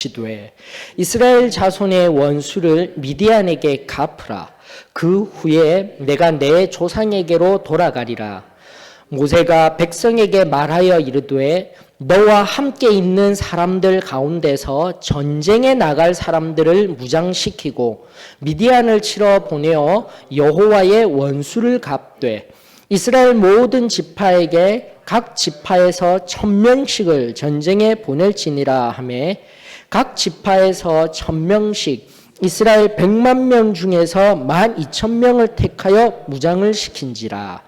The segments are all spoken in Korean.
이르시되 이스라엘 자손의 원수를 미디안에게 갚으라. 그 후에 내가 내 조상에게로 돌아가리라. 모세가 백성에게 말하여 이르되 너와 함께 있는 사람들 가운데서 전쟁에 나갈 사람들을 무장시키고 미디안을 치러 보내어 여호와의 원수를 갚되 이스라엘 모든 지파에게 각 지파에서 1000명씩을 전쟁에 보낼지니라 하매 각 지파에서 1000명씩 이스라엘 100만 명 중에서 12,000명을 택하여 무장을 시킨지라.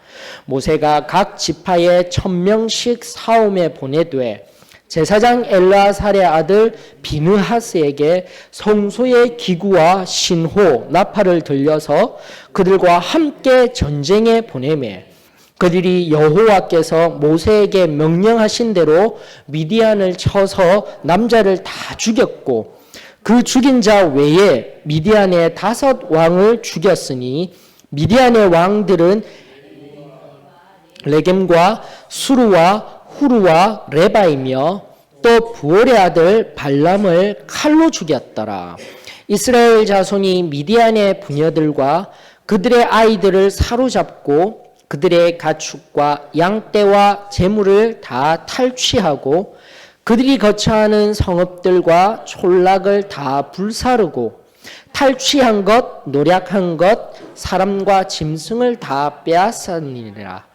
모세가 각 지파에 1000명씩 싸움에 보내되 제사장 엘르아살의 아들 비느하스에게 성소의 기구와 신호, 나팔을 들려서 그들과 함께 전쟁에 보내매 그들이 여호와께서 모세에게 명령하신 대로 미디안을 쳐서 남자를 다 죽였고 그 죽인 자 외에 미디안의 5 왕을 죽였으니 미디안의 왕들은 레겜과 수루와 후루와 레바이며 또 부올의 아들 발람을 칼로 죽였더라. 이스라엘 자손이 미디안의 부녀들과 그들의 아이들을 사로잡고 그들의 가축과 양떼와 재물을 다 탈취하고 그들이 거처하는 성읍들과 촌락을 다 불사르고 탈취한 것, 노략한 것, 사람과 짐승을 다 빼앗았느니라.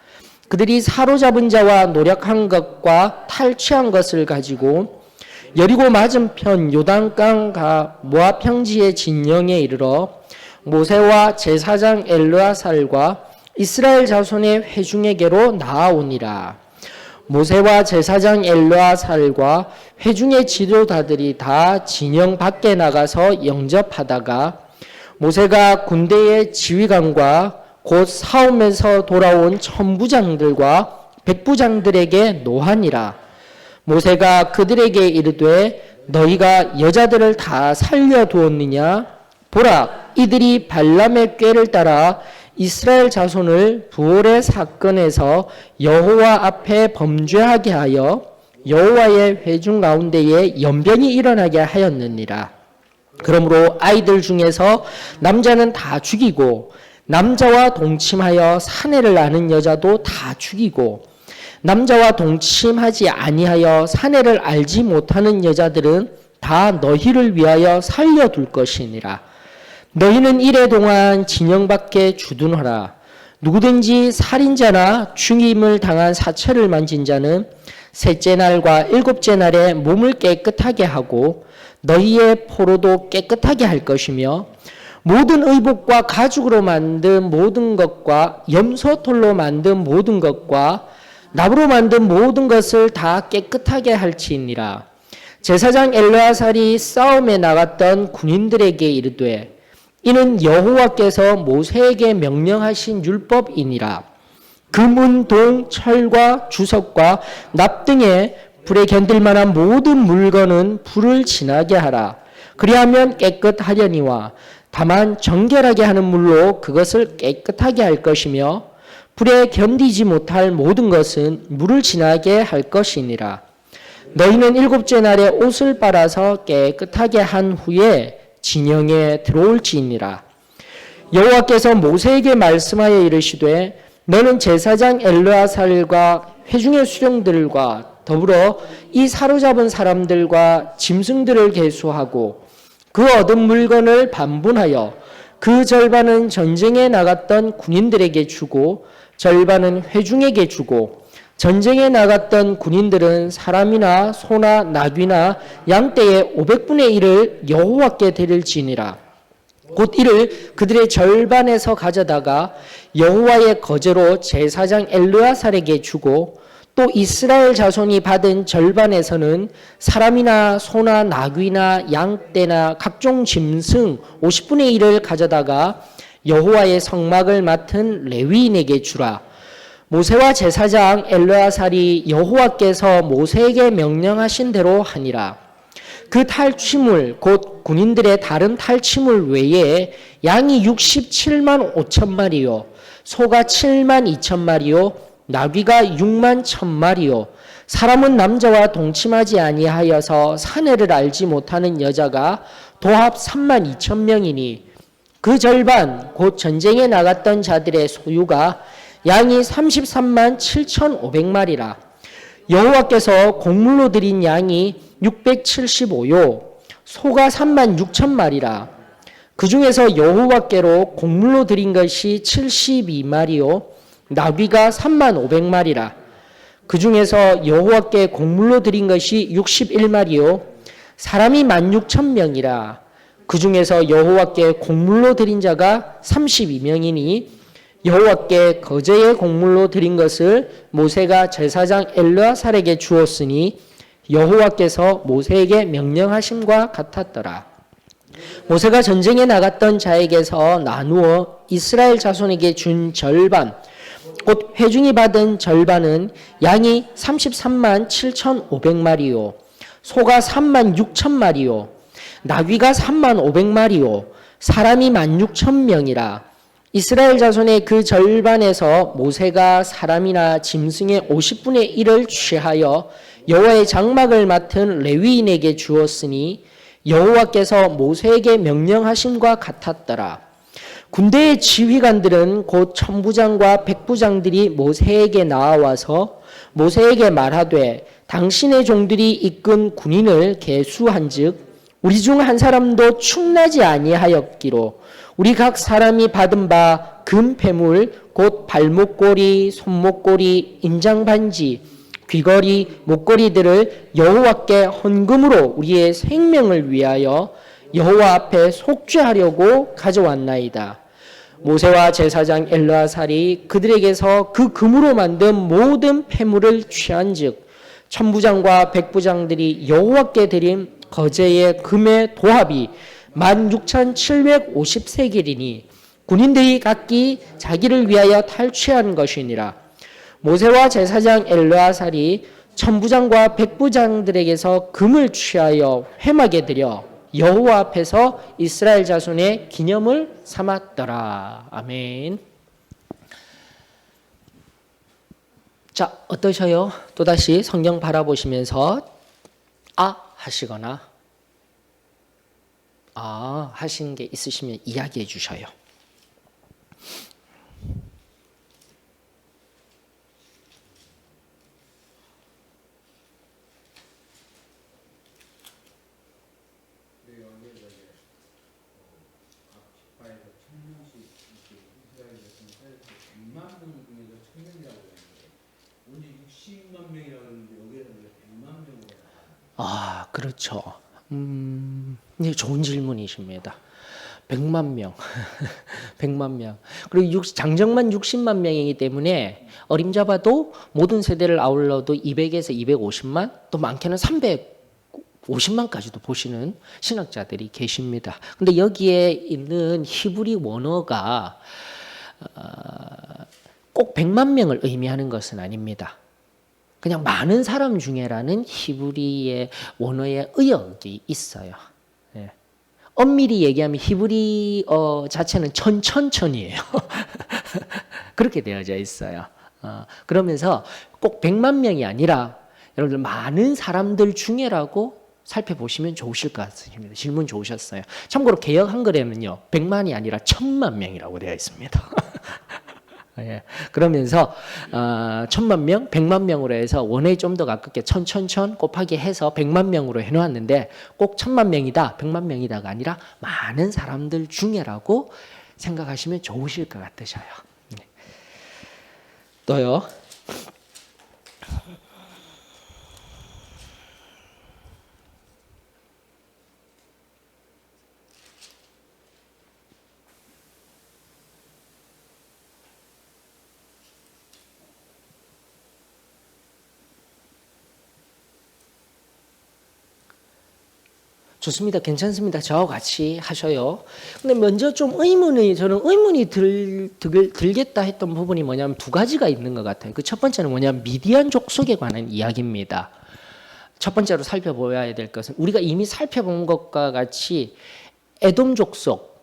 그들이 사로잡은 자와 노력한 것과 탈취한 것을 가지고 여리고 맞은편 요단강과 모압 평지의 진영에 이르러 모세와 제사장 엘르아살과 이스라엘 자손의 회중에게로 나아오니라. 모세와 제사장 엘르아살과 회중의 지도자들이 다 진영 밖에 나가서 영접하다가 모세가 군대의 지휘관과 곧 싸움에서 돌아온 천부장들과 백부장들에게 노하니라. 모세가 그들에게 이르되 너희가 여자들을 다 살려두었느냐? 보라, 이들이 발람의 꾀를 따라 이스라엘 자손을 부올의 사건에서 여호와 앞에 범죄하게 하여 여호와의 회중 가운데에 연변이 일어나게 하였느니라. 그러므로 아이들 중에서 남자는 다 죽이고 남자와 동침하여 사내를 아는 여자도 다 죽이고 남자와 동침하지 아니하여 사내를 알지 못하는 여자들은 다 너희를 위하여 살려둘 것이니라. 너희는 이래 동안 진영 밖에 주둔하라. 누구든지 살인자나 죽임을 당한 사체를 만진 자는 셋째 날과 일곱째 날에 몸을 깨끗하게 하고 너희의 포로도 깨끗하게 할 것이며 모든 의복과 가죽으로 만든 모든 것과 염소털로 만든 모든 것과 나무로 만든 모든 것을 다 깨끗하게 할지니라. 제사장 엘르아살이 싸움에 나갔던 군인들에게 이르되 이는 여호와께서 모세에게 명령하신 율법이니라. 금은 동 철과 주석과 납 등의 불에 견딜 만한 모든 물건은 불을 지나게 하라. 그리하면 깨끗하려니와 다만 정결하게 하는 물로 그것을 깨끗하게 할 것이며 불에 견디지 못할 모든 것은 물을 지나게 할 것이니라. 너희는 일곱째 날에 옷을 빨아서 깨끗하게 한 후에 진영에 들어올지니라. 여호와께서 모세에게 말씀하여 이르시되 너는 제사장 엘르아살과 회중의 수령들과 더불어 이 사로잡은 사람들과 짐승들을 계수하고 그 얻은 물건을 반분하여 그 절반은 전쟁에 나갔던 군인들에게 주고 절반은 회중에게 주고 전쟁에 나갔던 군인들은 사람이나 소나 나귀나 양떼의 500분의 1을 여호와께 드릴지니라. 곧 이를 그들의 절반에서 가져다가 여호와의 거제로 제사장 엘르아살에게 주고 또 이스라엘 자손이 받은 절반에서는 사람이나 소나 나귀나 양떼나 각종 짐승 50분의 1을 가져다가 여호와의 성막을 맡은 레위인에게 주라. 모세와 제사장 엘르아살이 여호와께서 모세에게 명령하신 대로 하니라. 그 탈취물 곧 군인들의 다른 탈취물 외에 양이 67만 5천 마리요 소가 7만 2천 마리요 나귀가 6만 1,000마리요 사람은 남자와 동침하지 아니하여서 사내를 알지 못하는 여자가 도합 3만 2천 명이니 그 절반 곧 전쟁에 나갔던 자들의 소유가 양이 33만 7,500마리라. 여호와께서 곡물로 드린 양이 675요 소가 3만 6천 마리라. 그 중에서 여호와께로 곡물로 드린 것이 72마리요 나귀가 3만 500마리라. 그 중에서 여호와께 곡물로 드린 것이 61마리요 사람이 16,000명이라. 그 중에서 여호와께 곡물로 드린 자가 32명이니 여호와께 거제의 곡물로 드린 것을 모세가 제사장 엘르아살에게 주었으니 여호와께서 모세에게 명령하심과 같았더라. 모세가 전쟁에 나갔던 자에게서 나누어 이스라엘 자손에게 준 절반 곧 회중이 받은 절반은 양이 33만 7,500마리요 소가 3만 6천마리요 나귀가 3만 500마리요 사람이 16,000명이라. 이스라엘 자손의 그 절반에서 모세가 사람이나 짐승의 50분의 1을 취하여 여호와의 장막을 맡은 레위인에게 주었으니 여호와께서 모세에게 명령하심과 같았더라. 군대의 지휘관들은 곧 천부장과 백부장들이 모세에게 나와서 모세에게 말하되 당신의 종들이 이끈 군인을 계수한즉 우리 중 한 사람도 충나지 아니하였기로 우리 각 사람이 받은 바 금 패물 곧 발목고리, 손목고리, 인장반지, 귀걸이, 목걸이들을 여호와께 헌금으로 우리의 생명을 위하여 여호와 앞에 속죄하려고 가져왔나이다. 모세와 제사장 엘르아살이 그들에게서 그 금으로 만든 모든 패물을 취한즉 천부장과 백부장들이 여호와께 드린 거제의 금의 도합이 16,750세겔이니 군인들이 각기 자기를 위하여 탈취한 것이니라. 모세와 제사장 엘르아살이 천부장과 백부장들에게서 금을 취하여 회막에 드려 여호와 앞에서 이스라엘 자손의 기념을 삼았더라. 아멘. 자, 어떠셔요? 또다시 성경 바라보시면서 하시거나 하신 게 있으시면 이야기해 주셔요. 그렇죠. 네, 좋은 질문이십니다. 100만 명. 100만 명. 그리고 장정만 60만 명이기 때문에 어림잡아도 모든 세대를 아울러도 200에서 250만, 또 많게는 350만까지도 보시는 신학자들이 계십니다. 근데 여기에 있는 히브리 원어가 꼭 100만 명을 의미하는 것은 아닙니다. 그냥 많은 사람 중에라는 히브리의 원어의 의역이 있어요. 예. 엄밀히 얘기하면 히브리어 자체는 천이에요. 그렇게 되어져 있어요. 그러면서 꼭 100만 명이 아니라 여러분들 많은 사람들 중에라고 살펴보시면 좋으실 것 같습니다. 질문 좋으셨어요. 참고로 개역 한글에는요 100만이 아니라 1000만 명이라고 되어 있습니다. 예. 그러면서 1000만 명, 100만 명으로 해서 원에 좀 더 가깝게 1000 곱하기 해서 100만 명으로 해놓았는데 꼭 1000만 명이다, 100만 명이다가 아니라 많은 사람들 중에라고 생각하시면 좋으실 것 같으셔요. 또요. 좋습니다. 괜찮습니다. 저와 같이 하셔요. 근데 먼저 좀 저는 의문이 들겠다 했던 부분이 뭐냐면 두 가지가 있는 것 같아요. 그 첫 번째는 뭐냐면 미디안 족속에 관한 이야기입니다. 첫 번째로 살펴봐야 될 것은 우리가 이미 살펴본 것과 같이 에돔 족속,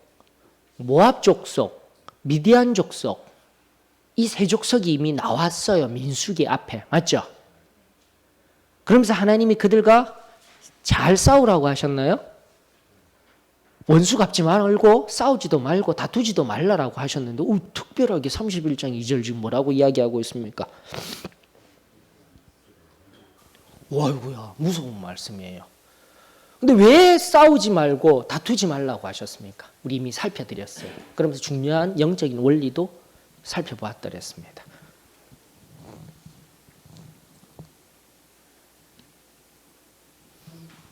모압 족속, 미디안 족속, 이 세족속이 이미 나왔어요. 민수기 앞에. 맞죠? 그러면서 하나님이 그들과 잘 싸우라고 하셨나요? 원수 갚지 말고 싸우지도 말고 다투지도 말라라고 하셨는데 특별하게 31장 2절 지금 뭐라고 이야기하고 있습니까? 와이고야 무서운 말씀이에요. 근데 왜 싸우지 말고 다투지 말라고 하셨습니까? 우리 이미 살펴드렸어요. 그러면서 중요한 영적인 원리도 살펴보았더랬습니다.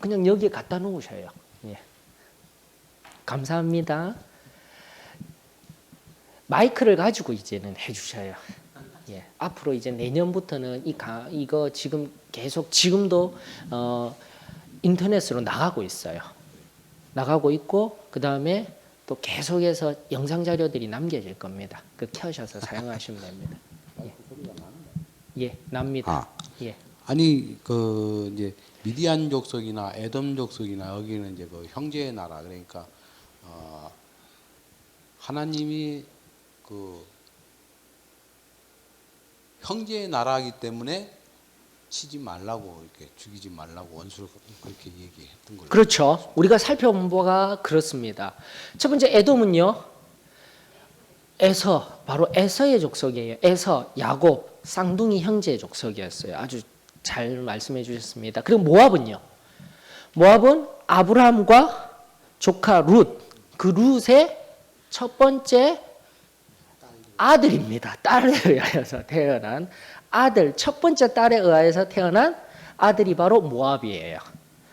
그냥 여기에 갖다 놓으셔요. 예. 감사합니다. 마이크를 가지고 이제는 해주셔요. 예. 앞으로 이제 내년부터는 이거 지금 계속 지금도 인터넷으로 나가고 있어요. 나가고 있고 그 다음에 또 계속해서 영상 자료들이 남겨질 겁니다. 그 켜셔서 사용하시면 됩니다. 예, 예 납니다. 예. 아니 그 이제 미디안 족속이나 에돔 족속이나 여기는 이제 그 형제의 나라 그러니까 하나님이 그 형제의 나라이기 때문에 치지 말라고 이렇게 죽이지 말라고 원수를 그렇게 얘기했던 거죠. 그렇죠. 우리가 살펴본 바가 그렇습니다. 첫 번째 에돔은요. 에서 바로 에서의 족속이에요. 에서 야곱 쌍둥이 형제의 족속이었어요. 아주 잘 말씀해 주셨습니다. 그리고 모압은요. 모압은 아브라함과 조카 룻, 그 룻의 첫 번째 아들입니다. 딸에 의하여서 태어난 아들, 첫 번째 딸에 의해서 태어난 아들이 바로 모압이에요.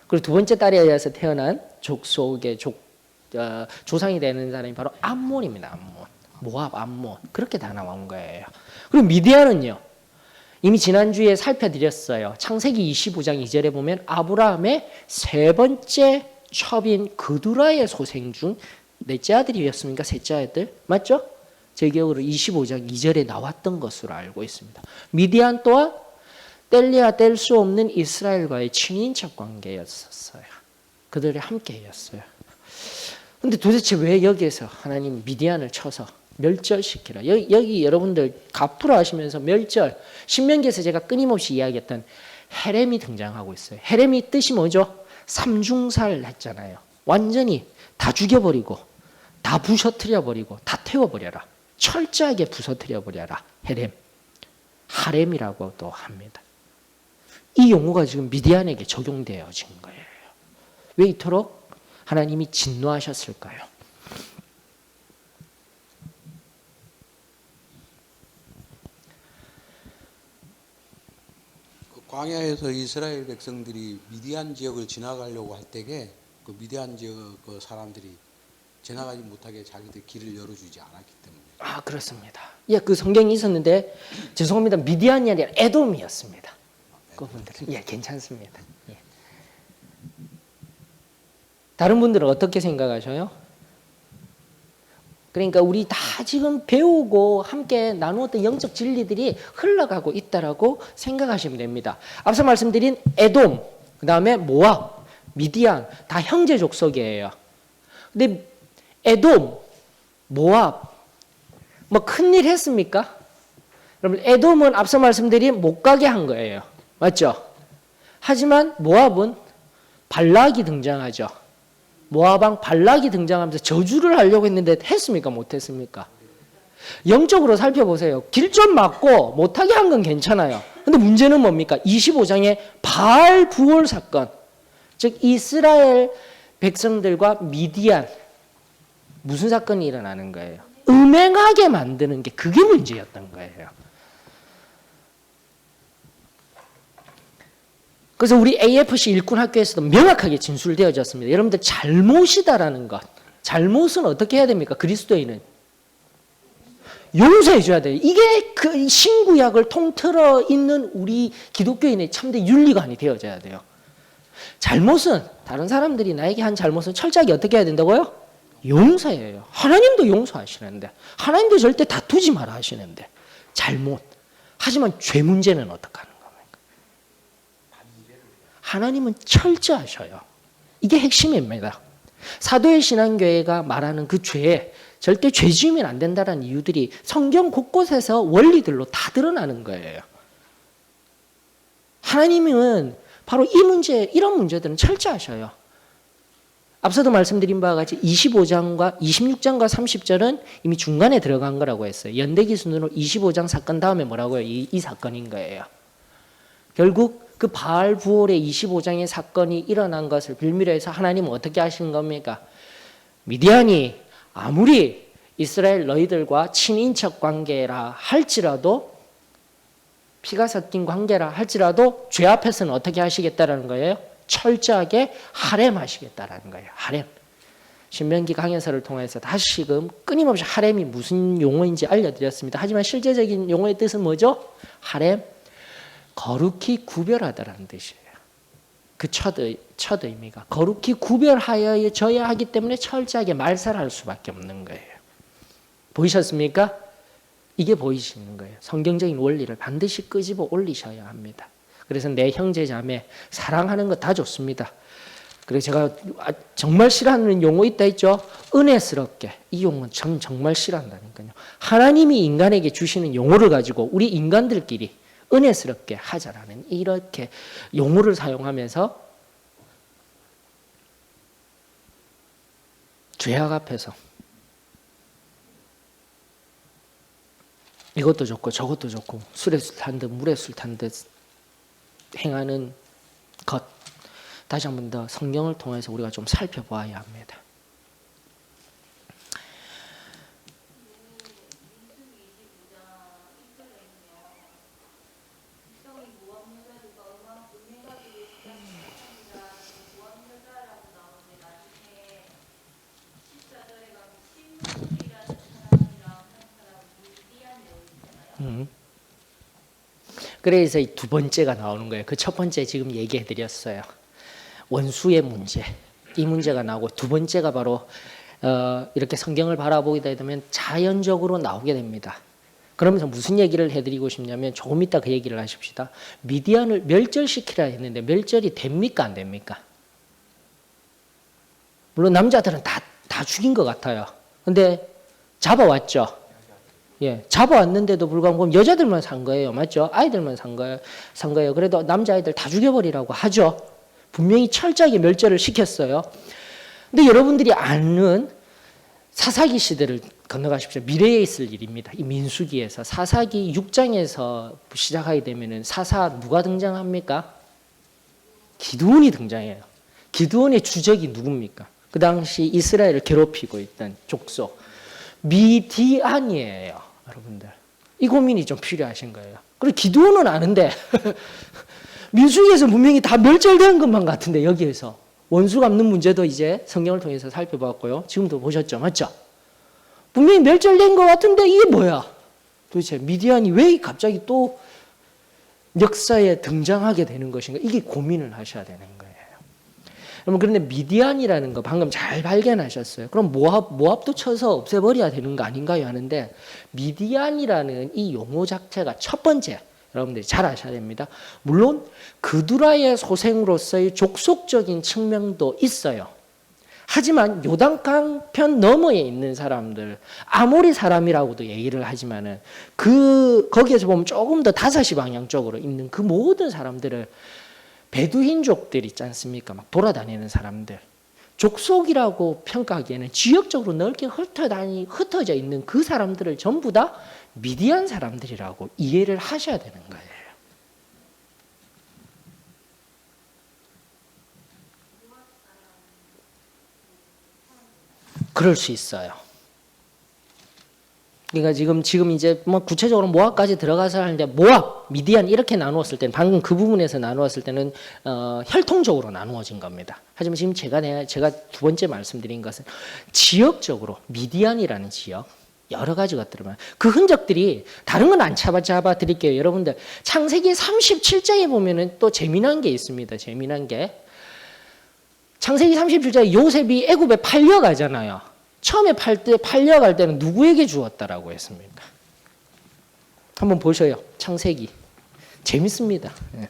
그리고 두 번째 딸에 의해서 태어난 족속의 조상이 되는 사람이 바로 암몬입니다. 암몬. 모압, 암몬. 그렇게 다 나온 거예요. 그리고 미디안은요. 이미 지난주에 살펴드렸어요. 창세기 25장 2절에 보면 아브라함의 세 번째 첩인 그두라의 소생 중 넷째 아들이었습니까? 셋째 아들? 맞죠? 제 기억으로 25장 2절에 나왔던 것으로 알고 있습니다. 미디안 또한 뗄래야 뗄 수 없는 이스라엘과의 친인척 관계였었어요. 그들이 함께였어요. 근데 도대체 왜 여기에서 하나님 미디안을 쳐서 멸절시키라. 여기 여러분들 가프로 하시면서 멸절, 신명기에서 제가 끊임없이 이야기했던 헤렘이 등장하고 있어요. 헤렘이 뜻이 뭐죠? 삼중살 했잖아요. 완전히 다 죽여버리고 다 부셔뜨려버리고 다 태워버려라. 철저하게 부서뜨려버려라. 헤렘, 하렘이라고도 합니다. 이 용어가 지금 미디안에게 적용되어진 거예요. 왜 이토록 하나님이 진노하셨을까요? 광야에서 이스라엘 백성들이 미디안 지역을 지나가려고 할 때에 그 미디안 지역 그 사람들이 지나가지 못하게 자기들 길을 열어주지 않았기 때문에. 아 그렇습니다. 예, 그 성경이 있었는데 죄송합니다. 미디안이 아니라 에돔이었습니다. 그분들은 예 괜찮습니다. 예. 다른 분들은 어떻게 생각하셔요? 그러니까 우리 다 지금 배우고 함께 나누었던 영적 진리들이 흘러가고 있다라고 생각하시면 됩니다. 앞서 말씀드린 에돔, 그 다음에 모압, 미디안 다 형제 족속이에요. 근데 에돔, 모압 뭐 큰일 했습니까? 여러분 에돔은 앞서 말씀드린 못 가게 한 거예요. 맞죠? 하지만 모압은 발락이 등장하죠. 모압왕 발락이 등장하면서 저주를 하려고 했는데 했습니까? 못했습니까? 영적으로 살펴보세요. 길 좀 막고 못하게 한 건 괜찮아요. 근데 문제는 뭡니까? 25장의 바알 부월 사건, 즉 이스라엘 백성들과 미디안 무슨 사건이 일어나는 거예요? 음행하게 만드는 게 그게 문제였던 거예요. 그래서 우리 AFC 일꾼학교에서도 명확하게 진술되어졌습니다. 여러분들 잘못이다라는 것. 잘못은 어떻게 해야 됩니까? 그리스도인은 용서해 줘야 돼요. 이게 그 신구약을 통틀어 있는 우리 기독교인의 참된 윤리관이 되어져야 돼요. 잘못은 다른 사람들이 나에게 한 잘못은 철저하게 어떻게 해야 된다고요? 용서해요. 하나님도 용서하시는데 하나님도 절대 다투지 마라 하시는데 잘못. 하지만 죄 문제는 어떻게 하는 겁니까? 하나님은 철저하셔요. 이게 핵심입니다. 사도의 신앙교회가 말하는 그 죄, 절대 죄 지으면 안 된다는 이유들이 성경 곳곳에서 원리들로 다 드러나는 거예요. 하나님은 바로 이 문제, 이런 문제들은 철저하셔요. 앞서도 말씀드린 바와 같이 25장과 26장과 30절은 이미 중간에 들어간 거라고 했어요. 연대 기준으로 25장 사건 다음에 뭐라고요? 이 사건인 거예요. 결국 그 바알 부올의 25장의 사건이 일어난 것을 빌미로 해서 하나님은 어떻게 하시는 겁니까? 미디안이 아무리 이스라엘 너희들과 친인척 관계라 할지라도, 피가 섞인 관계라 할지라도 죄 앞에서는 어떻게 하시겠다라는 거예요? 철저하게 하렘하시겠다라는 거예요. 하렘. 신명기 강해설을 통해서 다시금 끊임없이 하렘이 무슨 용어인지 알려드렸습니다. 하지만 실제적인 용어의 뜻은 뭐죠? 하렘, 거룩히 구별하다라는 뜻이에요. 그 첫 의미가 거룩히 구별하여져야 하기 때문에 철저하게 말살할 수밖에 없는 거예요. 보이셨습니까? 이게 보이시는 거예요. 성경적인 원리를 반드시 끄집어 올리셔야 합니다. 그래서 내 형제 자매 사랑하는 거 다 좋습니다. 그래서 제가 정말 싫어하는 용어 있다 했죠. 은혜스럽게. 이 용어는 정말 싫어한다니까요. 하나님이 인간에게 주시는 용어를 가지고 우리 인간들끼리 은혜스럽게 하자라는 이렇게 용어를 사용하면서 죄악 앞에서 이것도 좋고 저것도 좋고 술에 술 탄 듯 물에 술 탄 듯 행하는 것, 다시 한 번 더 성경을 통해서 우리가 좀 살펴봐야 합니다. 그래서 이 두 번째가 나오는 거예요. 그 첫 번째 지금 얘기해 드렸어요. 원수의 문제. 이 문제가 나오고 두 번째가 바로 이렇게 성경을 바라보게 되면 자연적으로 나오게 됩니다. 그러면서 무슨 얘기를 해드리고 싶냐면 조금 이따 그 얘기를 하십시다. 미디안을 멸절시키라 했는데 멸절이 됩니까 안 됩니까? 물론 남자들은 다 죽인 것 같아요. 근데 잡아왔죠. 예, 잡아왔는데도 불구하고 그럼 여자들만 산 거예요. 맞죠? 아이들만 산 거예요. 그래도 남자아이들 다 죽여버리라고 하죠. 분명히 철저하게 멸절을 시켰어요. 근데 여러분들이 아는 사사기 시대를 건너가십시오. 미래에 있을 일입니다. 이 민수기에서 사사기 6장에서 시작하게 되면은 사사 누가 등장합니까? 기드온이 등장해요. 기드온의 주적이 누굽니까? 그 당시 이스라엘을 괴롭히고 있던 족속 미디안이에요. 여러분들 이 고민이 좀 필요하신 거예요. 그리고 기드온은 아는데 민수기에서 분명히 다 멸절되는 것만 같은데 여기에서 원수 갚는 문제도 이제 성경을 통해서 살펴봤고요. 지금도 보셨죠? 맞죠? 분명히 멸절된 것 같은데 이게 뭐야? 도대체 미디안이 왜 갑자기 또 역사에 등장하게 되는 것인가? 이게 고민을 하셔야 되는 거예요. 여러분 그런데 미디안이라는 거 방금 잘 발견하셨어요. 그럼 모압도 쳐서 없애버려야 되는 거 아닌가요? 하는데 미디안이라는 이 용어 자체가 첫 번째 여러분들이 잘 아셔야 됩니다. 물론 그두라의 소생으로서의 족속적인 측면도 있어요. 하지만 요단강 편 너머에 있는 사람들 아모리 사람이라고도 얘기를 하지만은 거기에서 보면 조금 더 다사시 방향 쪽으로 있는 그 모든 사람들을 베두인족들 있지 않습니까? 막 돌아다니는 사람들. 족속이라고 평가하기에는 지역적으로 넓게 흩어져 있는 그 사람들을 전부 다 미디안 사람들이라고 이해를 하셔야 되는 거예요. 그럴 수 있어요. 그러니까 지금 이제 뭐 구체적으로 모압까지 들어가서 하는데 모압, 미디안 이렇게 나누었을 때는 방금 그 부분에서 나누었을 때는 혈통적으로 나누어진 겁니다. 하지만 지금 제가 두 번째 말씀드린 것은 지역적으로 미디안이라는 지역 여러 가지 것들을 그 흔적들이 다른 건 안 잡아 드릴게요. 여러분들 창세기 37장에 보면은 또 재미난 게 있습니다. 재미난 게 창세기 37장에 요셉이 애굽에 팔려가잖아요. 처음에 팔려갈 때는 누구에게 주었다라고 했습니까? 한번 보셔요. 창세기. 재밌습니다. 네.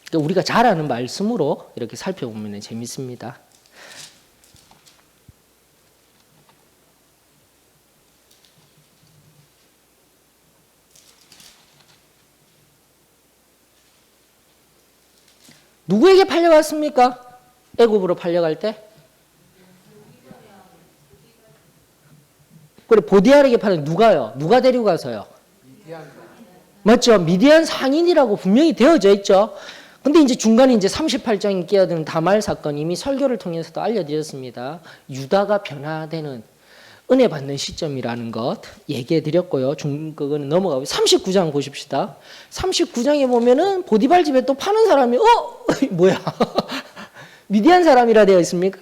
그러니까 우리가 잘 아는 말씀으로 이렇게 살펴보면 재밌습니다. 누구에게 팔려갔습니까? 애굽으로 팔려갈 때? 그래, 보디알에게 팔려 누가요? 누가 데리고 가서요? 맞죠? 미디안 상인이라고 분명히 되어져 있죠. 근데 이제 중간에 이제 38장에 끼어드는 다말 사건 이미 설교를 통해서도 알려드렸습니다. 유다가 변화되는 은혜 받는 시점이라는 것 얘기해 드렸고요. 그거는 넘어가고 39장 보십시다. 39장에 보면은 보디발 집에 또 파는 사람이 뭐야? 미디안 사람이라 되어 있습니까?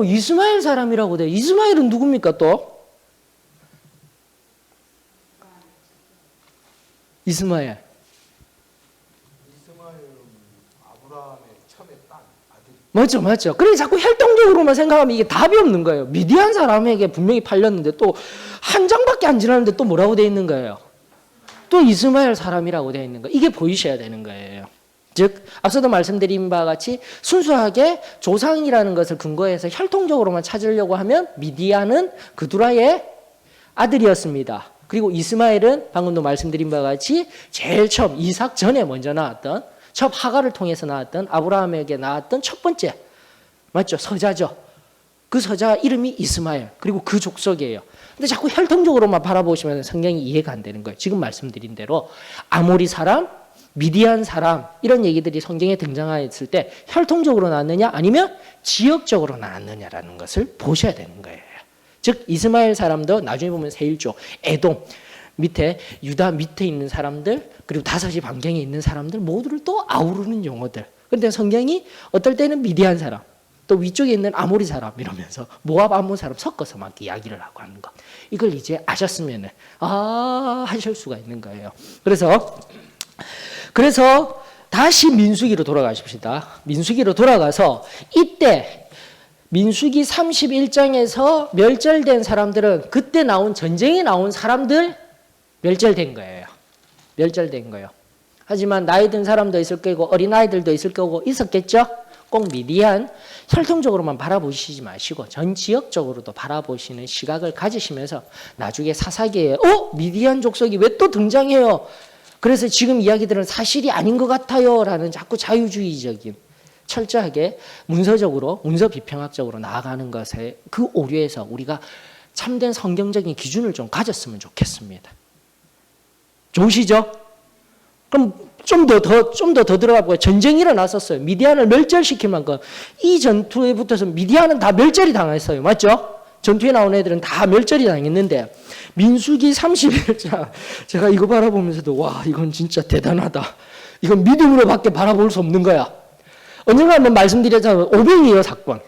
이스마엘 사람이라고 돼. 이스마엘은 누굽니까 또? 이스마엘은 아브라함의 처음에 딴 아들. 맞죠. 그래 자꾸 혈통적으로만 생각하면 이게 답이 없는 거예요. 미디안 사람에게 분명히 팔렸는데 또 한 장밖에 안 지났는데 또 뭐라고 돼 있는 거예요? 또 이스마엘 사람이라고 돼 있는 거. 이게 보이셔야 되는 거예요. 즉 앞서도 말씀드린 바와 같이 순수하게 조상이라는 것을 근거해서 혈통적으로만 찾으려고 하면 미디안은 그두라의 아들이었습니다. 그리고 이스마엘은 방금도 말씀드린 바와 같이 제일 처음 이삭 전에 먼저 나왔던 첫 하가를 통해서 나왔던 아브라함에게 나왔던 첫 번째 맞죠? 서자죠. 그 서자 이름이 이스마엘 그리고 그 족속이에요. 근데 자꾸 혈통적으로만 바라보시면 성경이 이해가 안 되는 거예요. 지금 말씀드린 대로 아모리 사람 미디안 사람 이런 얘기들이 성경에 등장했을 때 혈통적으로 나왔느냐 아니면 지역적으로 나왔느냐라는 것을 보셔야 되는 거예요. 즉 이스마엘 사람도 나중에 보면 세일족, 에돔 밑에 유다 밑에 있는 사람들 그리고 다섯이 반경에 있는 사람들 모두를 또 아우르는 용어들. 그런데 성경이 어떨 때는 미디안 사람 또 위쪽에 있는 아모리 사람 이러면서 모압 암몬 사람 섞어서 막 이야기를 하고 하는 것. 이걸 이제 아셨으면 하실 수가 있는 거예요. 그래서 다시 민수기로 돌아가십시다. 민수기로 돌아가서 이때 민수기 31장에서 멸절된 사람들은 그때 나온 전쟁에 나온 사람들 멸절된 거예요. 멸절된 거예요. 하지만 나이 든 사람도 있을 거고 어린아이들도 있을 거고 있었겠죠? 꼭 미디안 혈통적으로만 바라보시지 마시고 전 지역적으로도 바라보시는 시각을 가지시면서 나중에 사사기에 미디안 족속이 왜 또 등장해요? 그래서 지금 이야기들은 사실이 아닌 것 같아요 라는 자꾸 자유주의적인 철저하게 문서적으로 문서 비평학적으로 나아가는 것에 그 오류에서 우리가 참된 성경적인 기준을 좀 가졌으면 좋겠습니다. 좋으시죠? 그럼 좀 더 들어가 보고 전쟁이 일어났었어요. 미디안을 멸절시킬 만큼 이 전투에 붙어서 미디안은 다 멸절이 당했어요. 맞죠? 전투에 나온 애들은 다 멸절이 당했는데 민수기 31장 제가 이거 바라보면서도 와 이건 진짜 대단하다. 이건 믿음으로밖에 바라볼 수 없는 거야. 언젠가 한번 말씀드렸잖아요. 오병이어 사건.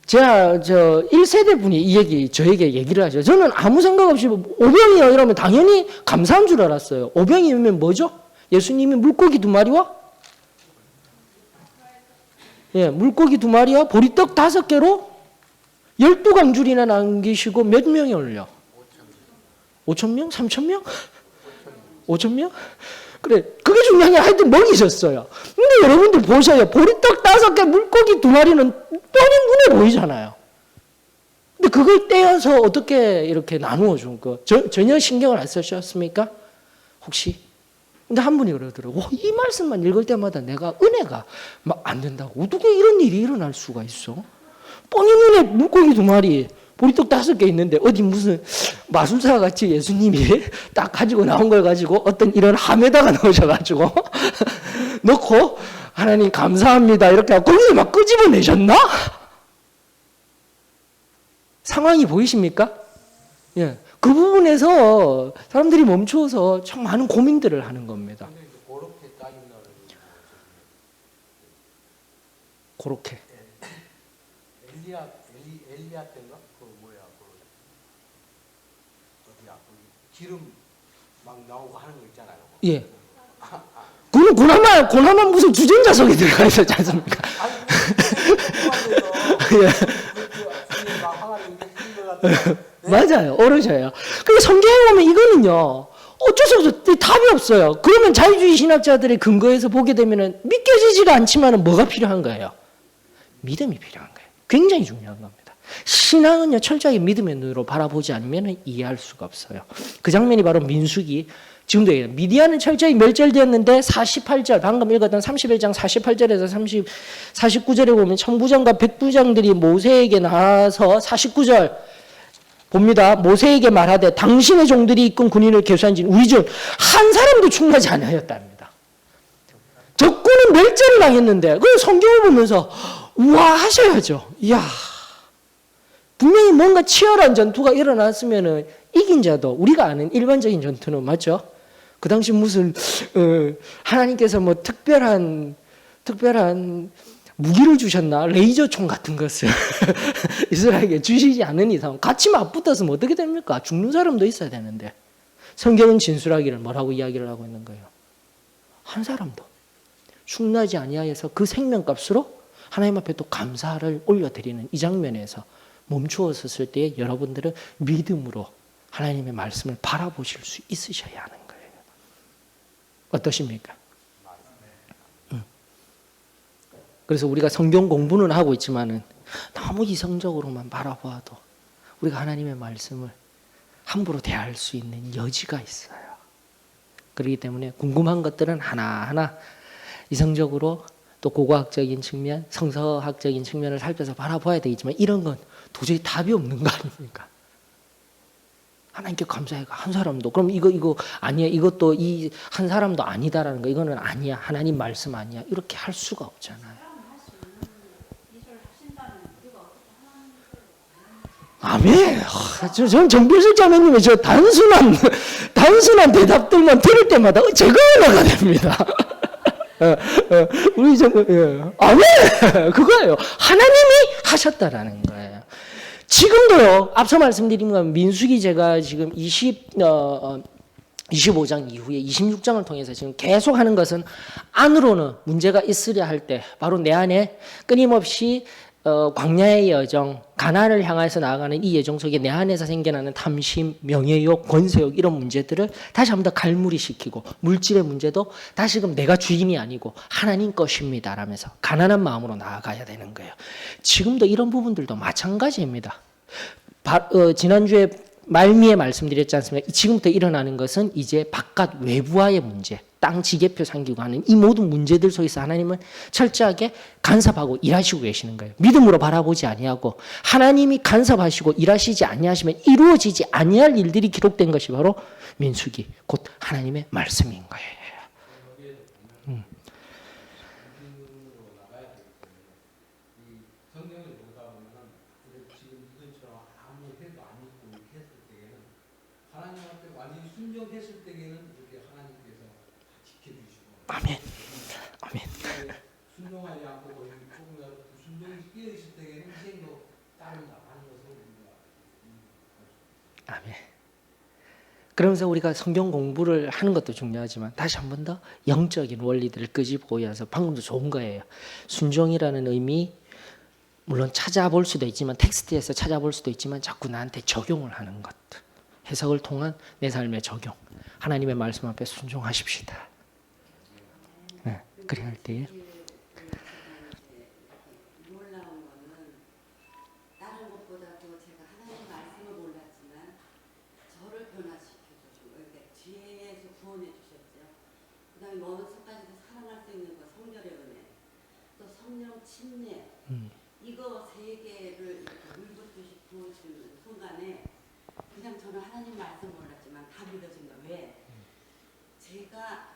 제가 1세대 분이 저에게 얘기를 하죠. 저는 아무 생각 없이 오병이어 이러면 당연히 감사한 줄 알았어요. 오병이면 뭐죠? 예수님이 물고기 2마리와 물고기 2마리와 보리떡 5개로 12강줄이나 남기시고 몇 명이 올려? 5,000명? 3,000명? 5,000명? 그래, 그게 중요한 게 하여튼 먹이셨어요. 근데 여러분들 보셔요. 보리떡 5개, 물고기 2마리는 뻔히 눈에 보이잖아요. 근데 그걸 떼어서 어떻게 이렇게 나누어 준 거? 전혀 신경을 안 쓰셨습니까? 혹시? 근데 한 분이 그러더라고요. 이 말씀만 읽을 때마다 내가 은혜가 막 안 된다고. 어떻게 이런 일이 일어날 수가 있어? 뻔히 눈에 물고기 2마리, 보리떡 5개 있는데 어디 무슨 마술사 같이 예수님이 딱 가지고 나온 걸 가지고 어떤 이런 함에다가 넣으셔가지고 넣고 하나님 감사합니다 이렇게 하고 거기서 막 끄집어내셨나? 상황이 보이십니까? 예, 그 부분에서 사람들이 멈추어서 참 많은 고민들을 하는 겁니다. 그렇게. 엘리야 때인가? 어디야? 기름 막 나오고 하는 거 있잖아요. 예. 그는 고나마 무슨 주전자석에 들어가 있었지 않습니까? 맞아요. 오르셔요. 근데 성경에 보면 이거는요. 어쩔 수 없어요. 답이 없어요. 그러면 자유주의 신학자들의 근거에서 보게 되면 믿겨지지가 않지만 뭐가 필요한 거예요? 믿음이 필요한 거예요. 굉장히 중요한 겁니다. 신앙은요, 철저하게 믿음의 눈으로 바라보지 않으면 이해할 수가 없어요. 그 장면이 바로 민수기. 지금도 얘기해요. 미디안은 철저히 멸절되었는데 48절, 방금 읽었던 31장 48절에서 49절에 보면 천부장과 백부장들이 모세에게 나와서 49절 봅니다. 모세에게 말하되 당신의 종들이 이끈 군인을 계수한지 우리 중 한 사람도 충나지 아니하였답니다. 적군은 멸절을 당했는데 그 성경을 보면서 우와 하셔야죠. 이야, 분명히 뭔가 치열한 전투가 일어났으면은 이긴 자도 우리가 아는 일반적인 전투는 맞죠? 그 당시 무슨 하나님께서 뭐 특별한 무기를 주셨나? 레이저 총 같은 것을 이스라엘에게 주시지 않은 이상 같이 맞붙었으면 어떻게 됩니까? 죽는 사람도 있어야 되는데 성경은 진술하기를 뭐라고 이야기를 하고 있는 거예요? 한 사람도 충나지 아니하여서 그 생명값으로 하나님 앞에 또 감사를 올려드리는 이 장면에서 멈추어 섰을 때 여러분들은 믿음으로 하나님의 말씀을 바라보실 수 있으셔야 하는 거예요. 어떠십니까? 그래서 우리가 성경 공부는 하고 있지만은 너무 이성적으로만 바라봐도 우리가 하나님의 말씀을 함부로 대할 수 있는 여지가 있어요. 그렇기 때문에 궁금한 것들은 하나하나 이성적으로 또 고고학적인 측면, 성서학적인 측면을 살펴서 바라봐야 되겠지만 이런 건 도저히 답이 없는 거 아닙니까? 하나님께 감사해가 한 사람도 그럼 이거 아니야, 이것도 이 한 사람도 아니다라는 거, 이거는 아니야, 하나님 말씀 아니야, 이렇게 할 수가 없잖아요. 아멘. 저는 정필숙 자매님의 저 단순한 대답들만 들을 때마다 제가 올라가 됩니다. 우리 아멘. 그거예요. 하나님이 하셨다라는 거예요. 지금도요. 앞서 말씀드린 건 민수기 제가 지금 25장 이후에 26장을 통해서 지금 계속 하는 것은 안으로는 문제가 있으려 할 때 바로 내 안에 끊임없이 광야의 여정, 가나안을 향해서 나아가는 이 여정 속에 내 안에서 생겨나는 탐심, 명예욕, 권세욕 이런 문제들을 다시 한번 더 갈무리시키고 물질의 문제도 다시금 내가 주인이 아니고 하나님 것입니다 라면서 가난한 마음으로 나아가야 되는 거예요. 지금도 이런 부분들도 마찬가지입니다. 지난주에 말미에 말씀드렸지 않습니까? 지금부터 일어나는 것은 이제 바깥 외부와의 문제, 땅 지계표 상기고 하는 이 모든 문제들 속에서 하나님은 철저하게 간섭하고 일하시고 계시는 거예요. 믿음으로 바라보지 아니하고 하나님이 간섭하시고 일하시지 아니하시면 이루어지지 아니할 일들이 기록된 것이 바로 민수기, 곧 하나님의 말씀인 거예요. 순종했을 때에는 이렇게 하나님께서 지켜주시고 아멘. 아멘. 순종하지 않고 조금이라도 순종이 끼어 있을 때에는 희생도 따른다 하는 것을 우리가 아멘. 그러면서 우리가 성경 공부를 하는 것도 중요하지만 다시 한 번 더 영적인 원리들을 끄집어서 방금도 좋은 거예요. 순종이라는 의미 물론 찾아볼 수도 있지만 텍스트에서 찾아볼 수도 있지만 자꾸 나한테 적용을 하는 것. 해석을 통한 내 삶의 적용. 하나님의 말씀 앞에 순종하십시다. 네, 그래야 할 때에 놀라운 거는 다른 것보다도 제가 하나님 말씀을 몰랐지만 저를 변화시켜주시고 이렇게 죄에서 구원해 주셨죠. 그 다음에 먼 속까지도 사랑할 수 있는 거 성결의 은혜, 또 성령 침례, 이거 세 개를 물붓듯이 부어주는 순간에 그냥 저는 하나님 말씀 몰랐지만 다 믿어진 거예요. 왜? 제가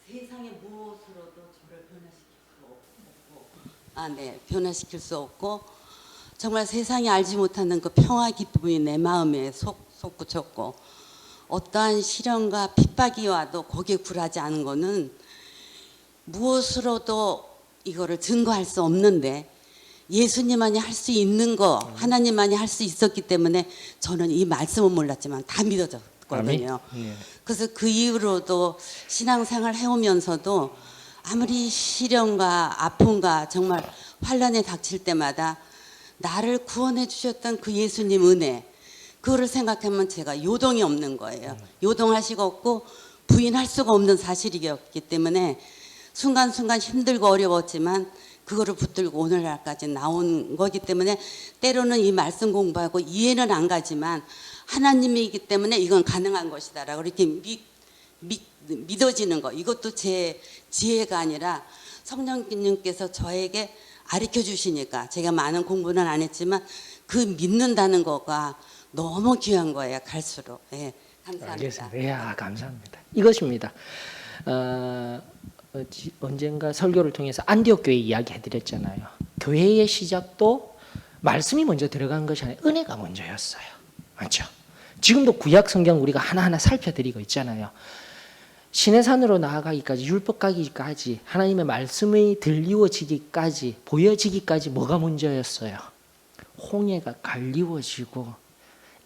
세상의 무엇으로도 저를 변화시킬 수 없고, 변화시킬 수 없고 정말 세상이 알지 못하는 그 평화 기쁨이 내 마음에 솟구쳤고 어떠한 시련과 핍박이 와도 거기에 굴하지 않은 거는 무엇으로도 이거를 증거할 수 없는데 예수님만이 할 수 있는 거, 하나님만이 할 수 있었기 때문에 저는 이 말씀은 몰랐지만 다 믿어졌거든요. 그래서 그 이후로도 신앙생활 해오면서도 아무리 시련과 아픔과 정말 환란에 닥칠 때마다 나를 구원해 주셨던 그 예수님 은혜, 그거를 생각하면 제가 요동이 없는 거예요. 요동할 수가 없고 부인할 수가 없는 사실이었기 때문에 순간순간 힘들고 어려웠지만 그거를 붙들고 오늘날까지 나온 거기 때문에 때로는 이 말씀 공부하고 이해는 안 가지만 하나님이기 때문에 이건 가능한 것이다라고 이렇게 믿어지는 거. 이것도 제 지혜가 아니라 성령님께서 저에게 가르쳐 주시니까 제가 많은 공부는 안 했지만 그 믿는다는 거가 너무 귀한 거예요. 갈수록. 예, 감사합니다. 알겠습니다. 이야, 감사합니다. 이것입니다. 언젠가 설교를 통해서 안디옥 교회 이야기 해드렸잖아요. 교회의 시작도 말씀이 먼저 들어간 것이 아니라 은혜가 먼저였어요. 맞죠? 지금도 구약 성경 우리가 하나하나 살펴드리고 있잖아요. 시내산으로 나아가기까지, 율법 가기까지, 하나님의 말씀이 들리워지기까지, 보여지기까지 뭐가 먼저였어요? 홍해가 갈리워지고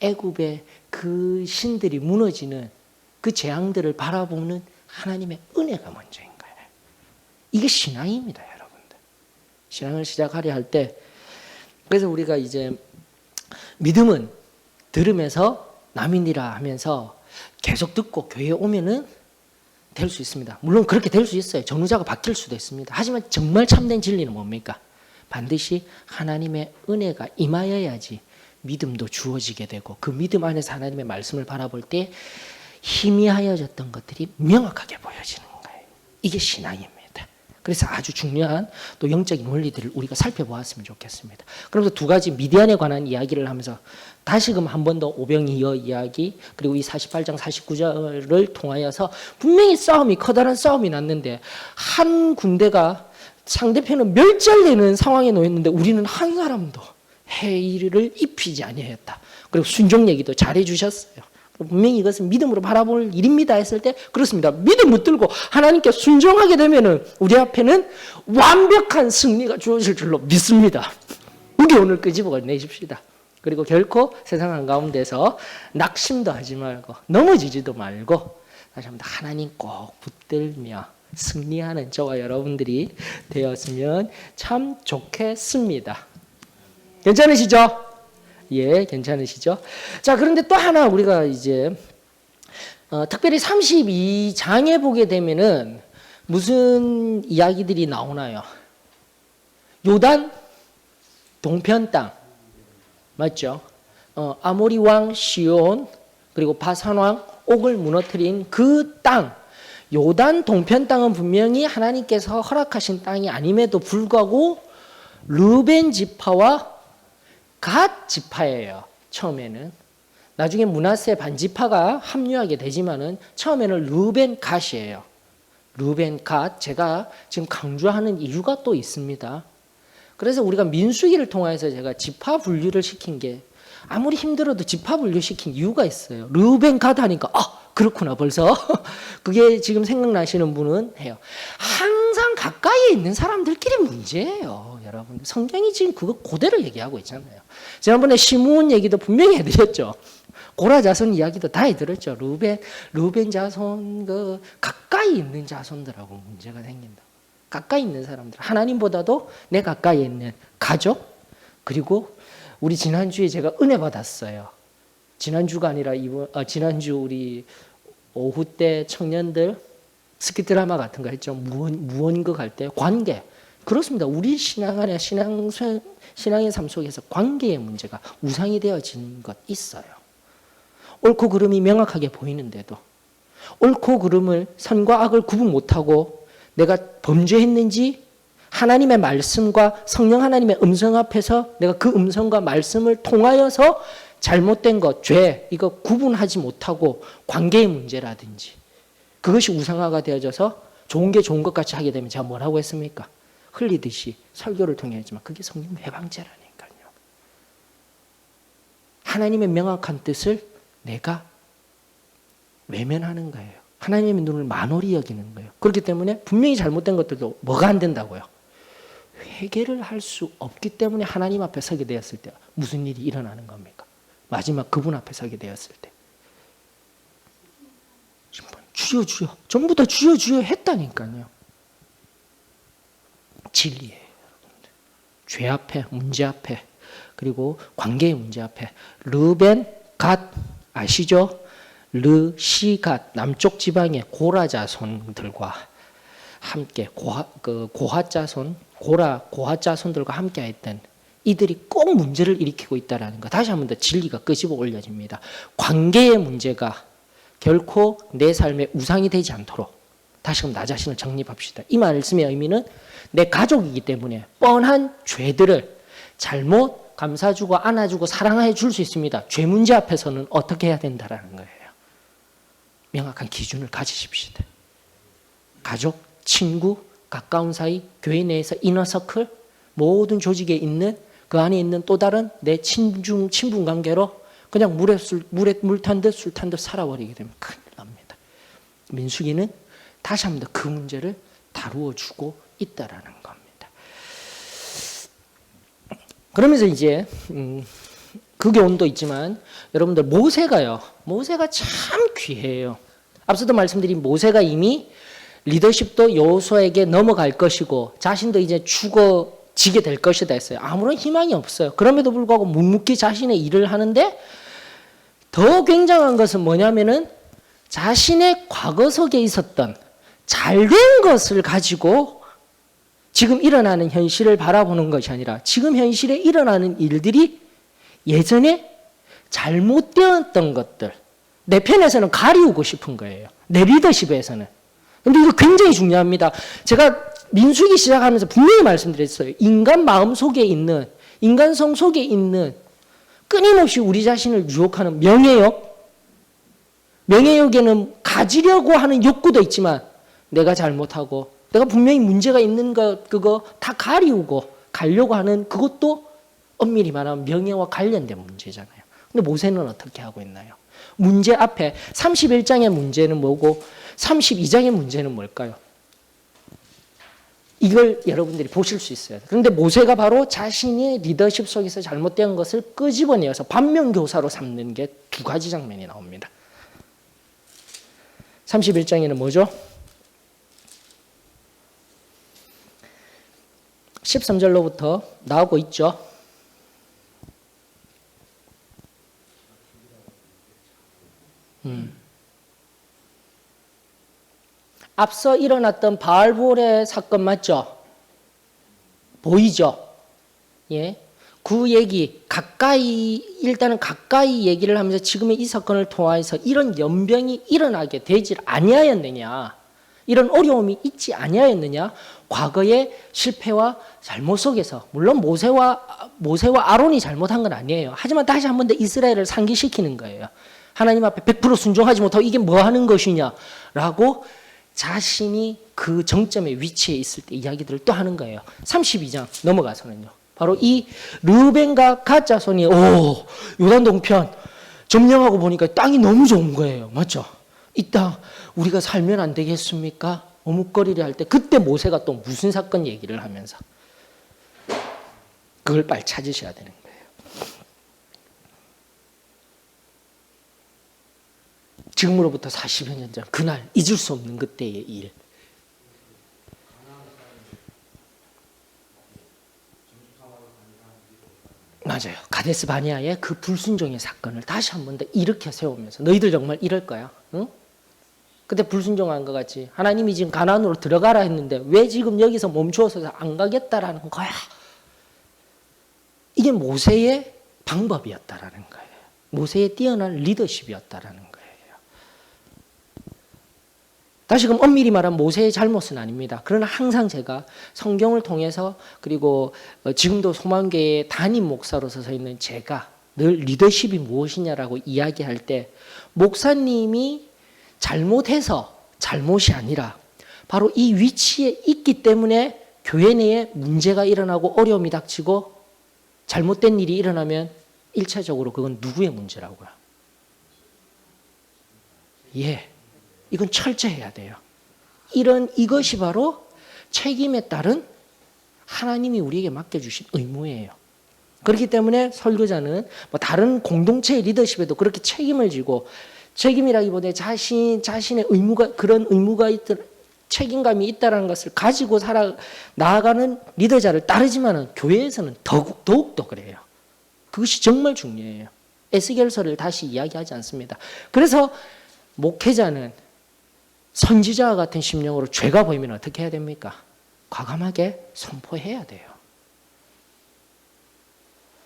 애굽의 그 신들이 무너지는 그 재앙들을 바라보는 하나님의 은혜가 먼저인 거예요. 이게 신앙입니다, 여러분들. 신앙을 시작하려 할 때, 그래서 우리가 이제 믿음은 들으면서 남이니라 하면서 계속 듣고 교회에 오면은 될 수 있습니다. 물론 그렇게 될 수 있어요. 전후자가 바뀔 수도 있습니다. 하지만 정말 참된 진리는 뭡니까? 반드시 하나님의 은혜가 임하여야지 믿음도 주어지게 되고 그 믿음 안에서 하나님의 말씀을 바라볼 때 희미하여졌던 것들이 명확하게 보여지는 거예요. 이게 신앙입니다. 그래서 아주 중요한 또 영적인 원리들을 우리가 살펴보았으면 좋겠습니다. 그러면서 두 가지 미디안에 관한 이야기를 하면서 다시금 한 번 더 오병이어 이야기 그리고 이 48장 49절을 통하여서 분명히 싸움이 커다란 싸움이 났는데 한 군대가 상대편은 멸절되는 상황에 놓였는데 우리는 한 사람도 해이를 입히지 아니하였다. 그리고 순종 얘기도 잘해 주셨어요. 분명히 이것은 믿음으로 바라볼 일입니다 했을 때 그렇습니다. 믿음 붙들고 하나님께 순종하게 되면은 우리 앞에는 완벽한 승리가 주어질 줄로 믿습니다. 우리 오늘 끄집어 내십시다. 그리고 결코 세상 한가운데서 낙심도 하지 말고 넘어지지도 말고 다시 한번 하나님 꼭 붙들며 승리하는 저와 여러분들이 되었으면 참 좋겠습니다. 괜찮으시죠? 예, 괜찮으시죠? 자, 그런데 또 하나 우리가 이제 특별히 32장에 보게 되면은 무슨 이야기들이 나오나요? 요단 동편 땅 맞죠? 아모리 왕 시온 그리고 바산 왕 옥을 무너뜨린 그 땅, 요단 동편 땅은 분명히 하나님께서 허락하신 땅이 아님에도 불구하고 르벤 지파와 갓 지파예요. 처음에는. 나중에 므낫세 반지파가 합류하게 되지만은 처음에는 르벤 갓이에요. 르벤 갓. 제가 지금 강조하는 이유가 또 있습니다. 그래서 우리가 민수기를 통해서 제가 지파 분류를 시킨 게 아무리 힘들어도 지파 분류 시킨 이유가 있어요. 르벤 갓 하니까 그렇구나 벌써. 그게 지금 생각나시는 분은 해요. 항상 가까이에 있는 사람들끼리 문제예요. 여러분 성경이 지금 그거 그대로 얘기하고 있잖아요. 지난번에 시므온 얘기도 분명히 해드렸죠. 고라 자손 이야기도 다 해드렸죠. 르벤 자손 그 가까이 있는 자손들하고 문제가 생긴다. 가까이 있는 사람들 하나님보다도 내 가까이 있는 가족 그리고 우리 지난주에 제가 은혜 받았어요. 지난주가 아니라 지난주 우리 오후 때 청년들 스키 드라마 같은 거 했죠. 무언극 할 때 관계. 그렇습니다. 우리 신앙 안에 신앙의 삶 속에서 관계의 문제가 우상이 되어지는 것 있어요. 옳고 그름이 명확하게 보이는데도 옳고 그름을 선과 악을 구분 못하고 내가 범죄했는지 하나님의 말씀과 성령 하나님의 음성 앞에서 내가 그 음성과 말씀을 통하여서 잘못된 것, 죄 이거 구분하지 못하고 관계의 문제라든지 그것이 우상화가 되어져서 좋은 게 좋은 것 같이 하게 되면 제가 뭐라고 했습니까? 흘리듯이 설교를 통해 했지만 그게 성령 해방죄라니까요. 하나님의 명확한 뜻을 내가 외면하는 거예요. 하나님의 눈을 만홀히 여기는 거예요. 그렇기 때문에 분명히 잘못된 것들도 뭐가 안 된다고요? 회개를 할 수 없기 때문에 하나님 앞에 서게 되었을 때 무슨 일이 일어나는 겁니까? 마지막 그분 앞에 서게 되었을 때 주여 주여 전부 다 주여 주여 했다니까요. 진리예요. 여러분들. 죄 앞에 문제 앞에 그리고 관계의 문제 앞에 르벤 갓 아시죠? 르, 시, 갓 남쪽 지방의 고라 자손들과 함께 고하 자손, 고하 자손들과 함께했던 이들이 꼭 문제를 일으키고 있다는 거. 다시 한 번 더 진리가 끄집어 올려집니다. 관계의 문제가 결코 내 삶의 우상이 되지 않도록 다시 한번 나 자신을 정립합시다. 이 말씀의 의미는 내 가족이기 때문에 뻔한 죄들을 잘못 감싸주고 안아주고 사랑해 줄 수 있습니다. 죄 문제 앞에서는 어떻게 해야 된다라는 거예요. 명확한 기준을 가지십시다. 가족, 친구, 가까운 사이, 교회 내에서 이너서클, 모든 조직에 있는 그 안에 있는 또 다른 내 친분 관계로 그냥 물에 물 탄 듯 술 탄 듯 살아버리게 되면 큰일 납니다. 민수기는 다시 한 번 더 그 문제를 다루어 주고 있다라는 겁니다. 그러면서 이제 그 교훈도 있지만 여러분들 모세가 참 귀해요. 앞서도 말씀드린 모세가 이미 리더십도 여호수아에게 넘어갈 것이고 자신도 이제 죽어지게 될 것이다 했어요. 아무런 희망이 없어요. 그럼에도 불구하고 묵묵히 자신의 일을 하는데 더 굉장한 것은 뭐냐면은 자신의 과거 속에 있었던 잘된 것을 가지고 지금 일어나는 현실을 바라보는 것이 아니라 지금 현실에 일어나는 일들이 예전에 잘못되었던 것들, 내 편에서는 가리우고 싶은 거예요. 내 리더십에서는. 근데 이거 굉장히 중요합니다. 제가 민수기 시작하면서 분명히 말씀드렸어요. 인간 마음 속에 있는, 인간성 속에 있는 끊임없이 우리 자신을 유혹하는 명예욕에는 가지려고 하는 욕구도 있지만 내가 잘못하고 내가 분명히 문제가 있는 것 그거 다 가리우고 가려고 하는 그것도 엄밀히 말하면 명예와 관련된 문제잖아요. 근데 모세는 어떻게 하고 있나요? 문제 앞에 31장의 문제는 뭐고 32장의 문제는 뭘까요? 이걸 여러분들이 보실 수 있어요. 그런데 모세가 바로 자신의 리더십 속에서 잘못된 것을 끄집어내어서 반면교사로 삼는 게 두 가지 장면이 나옵니다. 31장에는 뭐죠? 13절로부터 나오고 있죠. 앞서 일어났던 바알볼의 사건 맞죠? 보이죠? 예. 그 얘기 일단은 가까이 얘기를 하면서 지금의 이 사건을 통해서 이런 연병이 일어나게 되질 아니하였느냐? 이런 어려움이 있지 아니하였느냐? 과거의 실패와 잘못 속에서 물론 모세와 아론이 잘못한 건 아니에요. 하지만 다시 한 번 더 이스라엘을 상기시키는 거예요. 하나님 앞에 100% 순종하지 못하고 이게 뭐 하는 것이냐라고 자신이 그 정점에 위치해 있을 때 이야기들을 또 하는 거예요. 32장 넘어가서는요. 바로 이 르벤과 갓 자손이 요단 동편 점령하고 보니까 땅이 너무 좋은 거예요. 맞죠? 이 땅 우리가 살면 안 되겠습니까? 어묵거리려 할 때 그때 모세가 또 무슨 사건 얘기를 하면서 그걸 빨리 찾으셔야 되는 거예요. 지금으로부터 40여 년 전 그날 잊을 수 없는 그때의 일. 맞아요. 가데스 바니아의 그 불순종의 사건을 다시 한 번 더 일으켜 세우면서 너희들 정말 이럴 거야? 응? 그때 불순종한 것 같이 하나님이 지금 가나안으로 들어가라 했는데 왜 지금 여기서 멈추어서 안 가겠다라는 거야? 이게 모세의 방법이었다라는 거예요. 모세의 뛰어난 리더십이었다라는 거예요. 다시금 엄밀히 말하면 모세의 잘못은 아닙니다. 그러나 항상 제가 성경을 통해서 그리고 지금도 소망교회의 담임 목사로서 서 있는 제가 늘 리더십이 무엇이냐라고 이야기할 때 목사님이 잘못해서 잘못이 아니라 바로 이 위치에 있기 때문에 교회 내에 문제가 일어나고 어려움이 닥치고 잘못된 일이 일어나면 1차적으로 그건 누구의 문제라고요? 예. 이건 철저해야 돼요. 이것이 바로 책임에 따른 하나님이 우리에게 맡겨주신 의무예요. 그렇기 때문에 설교자는 다른 공동체의 리더십에도 그렇게 책임을 지고 책임이라기보다 자신의 의무가 그런 의무가 책임감이 있다는 것을 가지고 나아가는 리더자를 따르지만은 교회에서는 더욱더 그래요. 그것이 정말 중요해요. 에스겔서를 다시 이야기하지 않습니다. 그래서 목회자는 선지자와 같은 심령으로 죄가 보이면 어떻게 해야 됩니까? 과감하게 선포해야 돼요.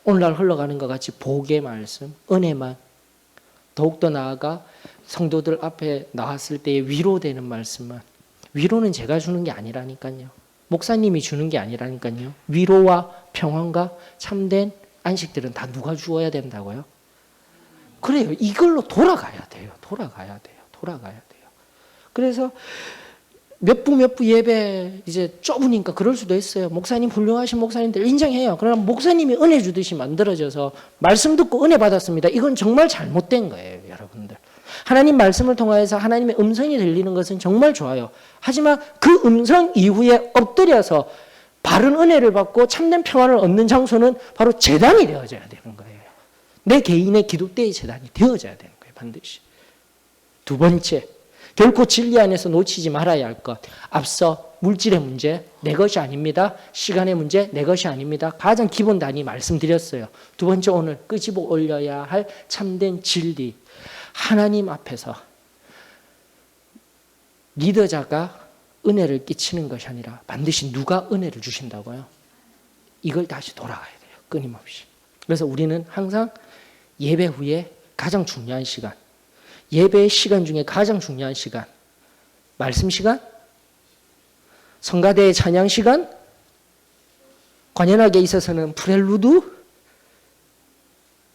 오늘날 흘러가는 것 같이 복의 말씀, 은혜만, 더욱더 나아가 성도들 앞에 나왔을 때에 위로되는 말씀만. 위로는 제가 주는 게 아니라니까요. 목사님이 주는 게 아니라니까요. 위로와 평안과 참된 안식들은 다 누가 주어야 된다고요? 그래요. 이걸로 돌아가야 돼요. 돌아가야 돼요. 그래서 몇 부 예배 이제 좁으니까 그럴 수도 있어요. 목사님 훌륭하신 목사님들 인정해요. 그러나 목사님이 은혜 주듯이 만들어져서 말씀 듣고 은혜 받았습니다. 이건 정말 잘못된 거예요, 여러분들. 하나님 말씀을 통하여서 하나님의 음성이 들리는 것은 정말 좋아요. 하지만 그 음성 이후에 엎드려서 바른 은혜를 받고 참된 평안을 얻는 장소는 바로 제단이 되어져야 되는 거예요. 내 개인의 기독교의 제단이 되어져야 되는 거예요, 반드시. 두 번째, 결코 진리 안에서 놓치지 말아야 할 것. 앞서 물질의 문제, 내 것이 아닙니다. 시간의 문제, 내 것이 아닙니다. 가장 기본 단위 말씀드렸어요. 두 번째, 오늘 끄집어 올려야 할 참된 진리. 하나님 앞에서 리더자가 은혜를 끼치는 것이 아니라 반드시 누가 은혜를 주신다고요? 이걸 다시 돌아가야 돼요. 끊임없이. 그래서 우리는 항상 예배 후에 가장 중요한 시간, 예배의 시간 중에 가장 중요한 시간, 말씀 시간, 성가대의 찬양 시간, 관현악에 있어서는 프렐루드,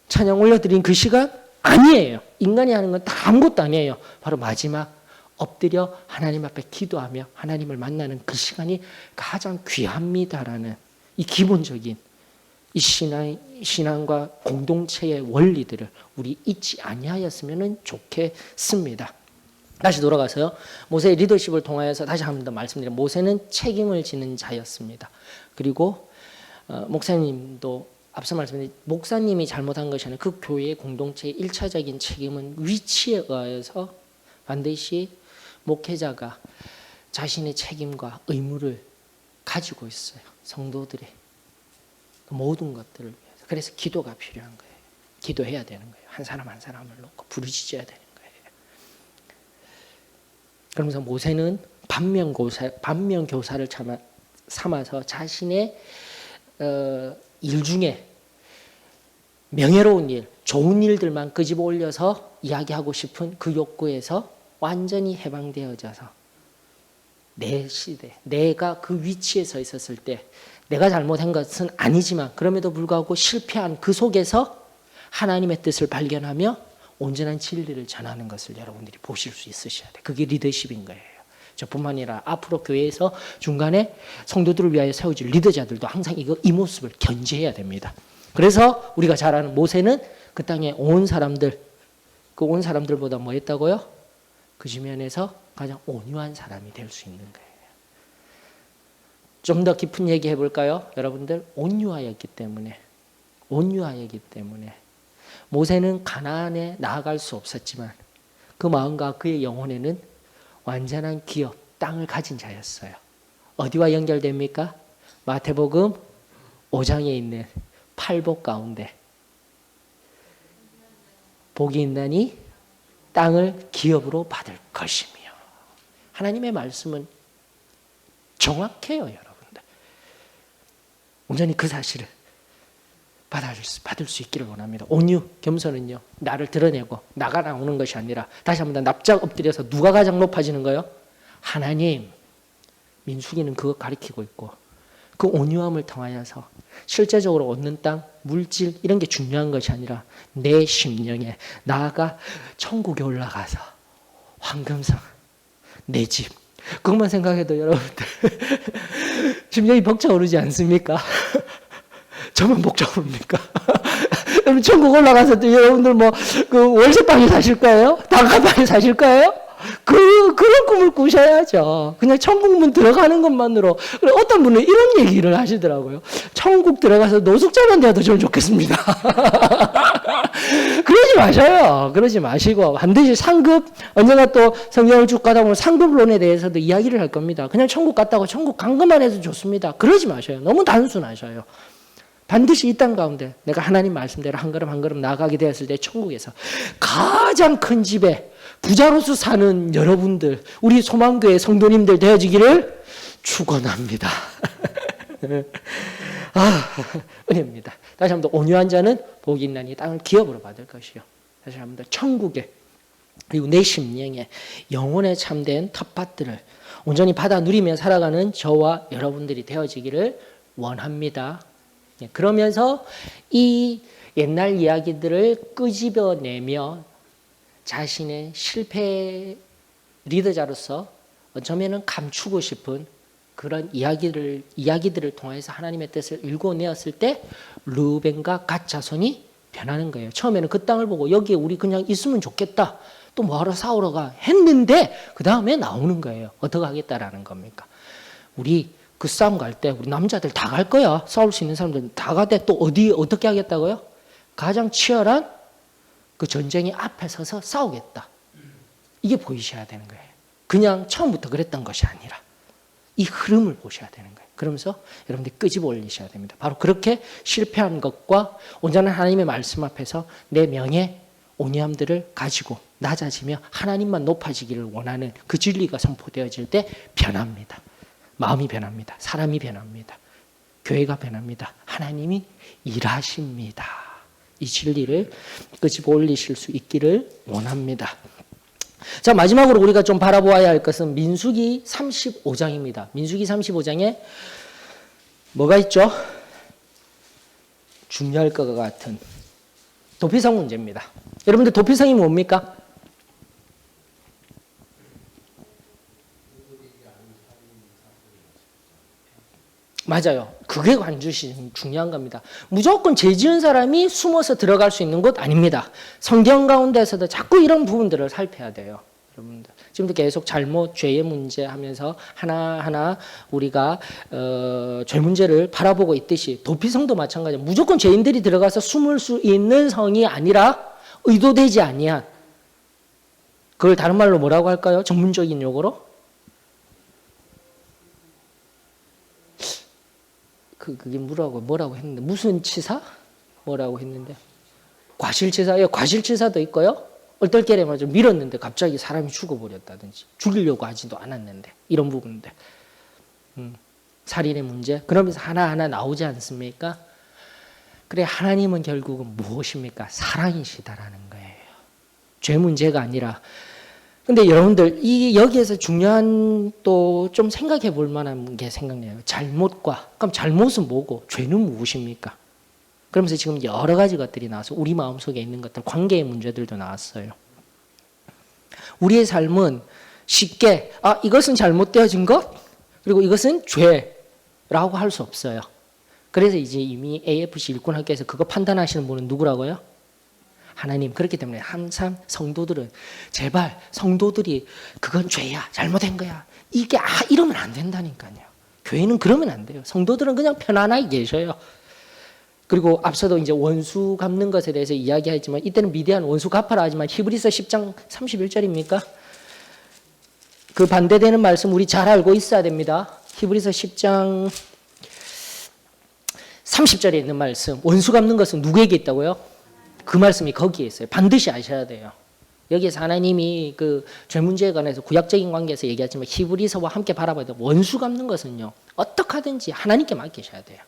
찬양 올려드린 그 시간 아니에요. 인간이 하는 건 다 아무것도 아니에요. 바로 마지막 엎드려 하나님 앞에 기도하며 하나님을 만나는 그 시간이 가장 귀합니다라는 이 기본적인 이 신앙과 공동체의 원리들을 우리 잊지 아니하였으면 좋겠습니다. 다시 돌아가서요. 모세의 리더십을 통하여서 다시 한 번 더 말씀드리면 모세는 책임을 지는 자였습니다. 그리고 목사님도 앞서 말씀드린 목사님이 잘못한 것이 아니라 그 교회의 공동체의 1차적인 책임은 위치에 의해서 반드시 목회자가 자신의 책임과 의무를 가지고 있어요. 성도들의 모든 것들을 위해서. 그래서 기도가 필요한 거예요. 기도해야 되는 거예요. 한 사람 한 사람을 놓고 부르짖어야 되는 거예요. 그러면서 모세는 반면교사를 삼아서 자신의 일 중에 명예로운 일, 좋은 일들만 끄집어 올려서 이야기하고 싶은 그 욕구에서 완전히 해방되어져서 내 시대, 내가 그 위치에 서 있었을 때 내가 잘못한 것은 아니지만 그럼에도 불구하고 실패한 그 속에서 하나님의 뜻을 발견하며 온전한 진리를 전하는 것을 여러분들이 보실 수 있으셔야 돼요. 그게 리더십인 거예요. 저뿐만 아니라 앞으로 교회에서 중간에 성도들을 위하여 세워질 리더자들도 항상 이 모습을 견지해야 됩니다. 그래서 우리가 잘 아는 모세는 그 땅에 온 사람들, 그 온 사람들보다 뭐 했다고요? 그 주변에서 가장 온유한 사람이 될 수 있는 거예요. 좀 더 깊은 얘기 해볼까요? 여러분들 온유하였기 때문에 모세는 가나안에 나아갈 수 없었지만 그 마음과 그의 영혼에는 완전한 기업, 땅을 가진 자였어요. 어디와 연결됩니까? 마태복음 5장에 있는 팔복 가운데 복이 있나니 땅을 기업으로 받을 것이며. 하나님의 말씀은 정확해요, 여러분들. 온전히 그 사실을 받을 수 있기를 원합니다. 온유, 겸손은요, 나를 드러내고 나가 나오는 것이 아니라 다시 한번 납작 엎드려서 누가 가장 높아지는 거요? 하나님. 민수기는 그거 가리키고 있고 그 온유함을 통하여서 실제적으로 얻는 땅, 물질 이런 게 중요한 것이 아니라 내 심령에 나아가 천국에 올라가서 황금성, 내 집 그것만 생각해도 여러분들 심령이 벅차오르지 않습니까? 저만 벅차오릅니까? 여러분 천국 올라가서 또 여러분들 뭐 그 월세방에 사실 거예요? 단칸방에 사실 거예요? 그런 꿈을 꾸셔야죠. 그냥 천국문 들어가는 것만으로. 어떤 분은 이런 얘기를 하시더라고요. 천국 들어가서 노숙자만 되어도 저는 좋겠습니다. 그러지 마셔요. 그러지 마시고 반드시 상급, 언젠가 또 성경을 쭉 가다 보면 상급론에 대해서도 이야기를 할 겁니다. 그냥 천국 갔다고 천국 간 것만 해도 좋습니다. 그러지 마셔요. 너무 단순하셔요. 반드시 이 땅 가운데 내가 하나님 말씀대로 한 걸음 한 걸음 나아가게 되었을 때 천국에서 가장 큰 집에 부자로서 사는 여러분들, 우리 소망교회 성도님들 되어지기를 축원합니다. 은혜입니다. 다시 한번 더 온유한 자는 복이 있나니 땅을 기업으로 받을 것이요. 다시 한번 더 천국에 그리고 내 심령에 영혼에 참된 텃밭들을 온전히 받아 누리며 살아가는 저와 여러분들이 되어지기를 원합니다. 그러면서 이 옛날 이야기들을 끄집어내며 자신의 실패 리더자로서 어쩌면은 감추고 싶은 그런 이야기들을 통해서 하나님의 뜻을 일궈내었을 때 르우벤과 갓 자손이 변하는 거예요. 처음에는 그 땅을 보고 여기에 우리 그냥 있으면 좋겠다. 또 뭐하러 싸우러 가 했는데 그 다음에 나오는 거예요. 어떻게 하겠다라는 겁니까? 우리 그 싸움 갈 때 우리 남자들 다 갈 거야. 싸울 수 있는 사람들 다 가되 또 어떻게 하겠다고요? 가장 치열한 그 전쟁의 앞에 서서 싸우겠다. 이게 보이셔야 되는 거예요. 그냥 처음부터 그랬던 것이 아니라 이 흐름을 보셔야 되는 거예요. 그러면서 여러분들이 끄집어 올리셔야 됩니다. 바로 그렇게 실패한 것과 온전한 하나님의 말씀 앞에서 내 명예, 온유함들을 가지고 낮아지며 하나님만 높아지기를 원하는 그 진리가 선포되어질 때 변합니다. 마음이 변합니다. 사람이 변합니다. 교회가 변합니다. 하나님이 일하십니다. 이 진리를 끄집어 올리실 수 있기를 원합니다. 자, 마지막으로 우리가 좀 바라보아야 할 것은 민수기 35장입니다. 민수기 35장에 뭐가 있죠? 중요할 것 같은 도피성 문제입니다. 여러분들 도피성이 뭡니까? 맞아요. 그게 관주시 중요한 겁니다. 무조건 죄 지은 사람이 숨어서 들어갈 수 있는 곳 아닙니다. 성경 가운데서도 자꾸 이런 부분들을 살펴야 돼요. 여러분들 지금도 계속 잘못, 죄의 문제 하면서 하나하나 우리가 죄 문제를 바라보고 있듯이 도피성도 마찬가지예요. 무조건 죄인들이 들어가서 숨을 수 있는 성이 아니라 의도되지 아니한, 그걸 다른 말로 뭐라고 할까요? 전문적인 용어로? 그게 뭐라고 했는데, 무슨 치사? 뭐라고 했는데, 과실치사? 예, 과실치사도 있고요. 얼떨결에 맞아 밀었는데 갑자기 사람이 죽어버렸다든지, 죽이려고 하지도 않았는데, 이런 부분들. 살인의 문제. 그러면서 하나하나 나오지 않습니까? 그래, 하나님은 결국은 무엇입니까? 사랑이시다라는 거예요. 죄 문제가 아니라. 근데 여러분들, 여기에서 중요한 또 좀 생각해 볼 만한 게 생각나요. 잘못과, 그럼 잘못은 뭐고, 죄는 무엇입니까? 그러면서 지금 여러 가지 것들이 나와서 우리 마음속에 있는 것들, 관계의 문제들도 나왔어요. 우리의 삶은 쉽게, 이것은 잘못되어진 것, 그리고 이것은 죄라고 할 수 없어요. 그래서 이제 이미 AFC 일꾼학교에서 그거 판단하시는 분은 누구라고요? 하나님. 그렇기 때문에 항상 성도들은 제발 성도들이 그건 죄야, 잘못된 거야, 이게 이러면 안 된다니까요. 교회는 그러면 안 돼요. 성도들은 그냥 편안하게 계셔요. 그리고 앞서도 이제 원수 갚는 것에 대해서 이야기했지만, 이때는 미대한 원수 갚아라 하지만 히브리서 10장 31절입니까? 그 반대되는 말씀 우리 잘 알고 있어야 됩니다. 히브리서 10장 30절에 있는 말씀, 원수 갚는 것은 누구에게 있다고요? 그 말씀이 거기에 있어요. 반드시 아셔야 돼요. 여기에서 하나님이 그 죄 문제에 관해서 구약적인 관계에서 얘기하지만 히브리서와 함께 바라봐야 돼요. 원수 갚는 것은요, 어떻게 하든지 하나님께 맡기셔야 돼요.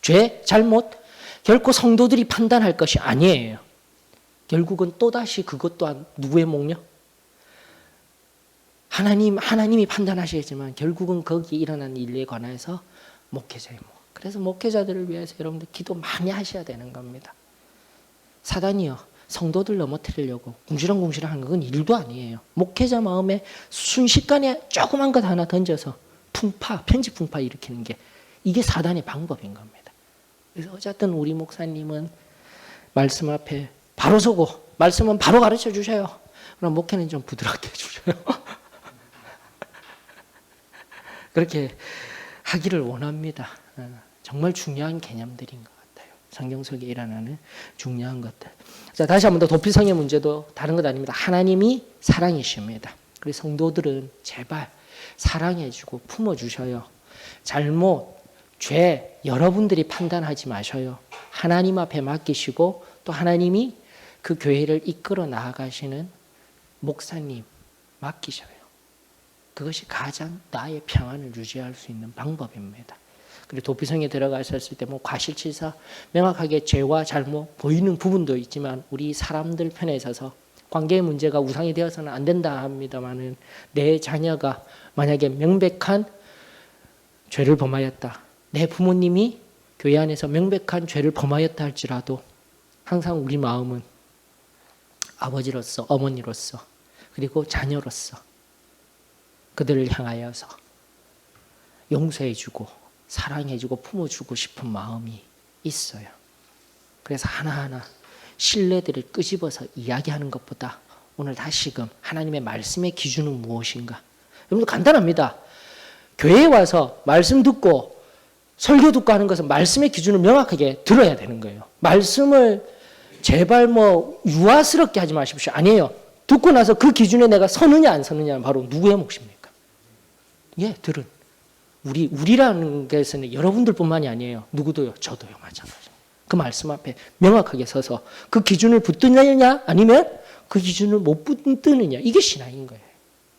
죄, 잘못, 결코 성도들이 판단할 것이 아니에요. 결국은 또다시 그것 또한 누구의 몫이요? 하나님이 판단하시겠지만 결국은 거기 일어난 일에 관해서 목회자의 몫. 그래서 목회자들을 위해서 여러분들 기도 많이 하셔야 되는 겁니다. 사단이요, 성도들 넘어뜨리려고 궁시렁궁시렁 하는 건 일도 아니에요. 목회자 마음에 순식간에 조그만 것 하나 던져서 편집 풍파 일으키는 게, 이게 사단의 방법인 겁니다. 그래서 어쨌든 우리 목사님은 말씀 앞에 바로 서고, 말씀은 바로 가르쳐 주셔요. 그럼 목회는 좀 부드럽게 해주셔요. 그렇게 하기를 원합니다. 정말 중요한 개념들인 것 같아요. 성경 속에 일어나는 중요한 것들. 자, 다시 한번 더 도피성의 문제도 다른 것 아닙니다. 하나님이 사랑이십니다. 그래서 성도들은 제발 사랑해주고 품어주셔요. 잘못, 죄 여러분들이 판단하지 마셔요. 하나님 앞에 맡기시고 또 하나님이 그 교회를 이끌어 나아가시는 목사님 맡기셔요. 그것이 가장 나의 평안을 유지할 수 있는 방법입니다. 그리고 도피성에 들어가셨을 때 뭐 과실치사 명확하게 죄와 잘못 보이는 부분도 있지만 우리 사람들 편에 서서 관계의 문제가 우상이 되어서는 안 된다 합니다마는 내 자녀가 만약에 명백한 죄를 범하였다. 내 부모님이 교회 안에서 명백한 죄를 범하였다 할지라도 항상 우리 마음은 아버지로서 어머니로서 그리고 자녀로서 그들을 향하여서 용서해주고 사랑해주고 품어주고 싶은 마음이 있어요. 그래서 하나하나 신뢰들을 끄집어서 이야기하는 것보다 오늘 다시금 하나님의 말씀의 기준은 무엇인가? 여러분들 간단합니다. 교회에 와서 말씀 듣고 설교 듣고 하는 것은 말씀의 기준을 명확하게 들어야 되는 거예요. 말씀을 제발 뭐 유아스럽게 하지 마십시오. 아니에요. 듣고 나서 그 기준에 내가 서느냐 안 서느냐는 바로 누구의 몫입니까? 예, 들은. 우리라는 것은 여러분들뿐만이 아니에요. 누구도요. 저도요. 마찬가지입니다. 그 말씀 앞에 명확하게 서서 그 기준을 붙드느냐 아니면 그 기준을 못 붙드느냐 이게 신앙인 거예요.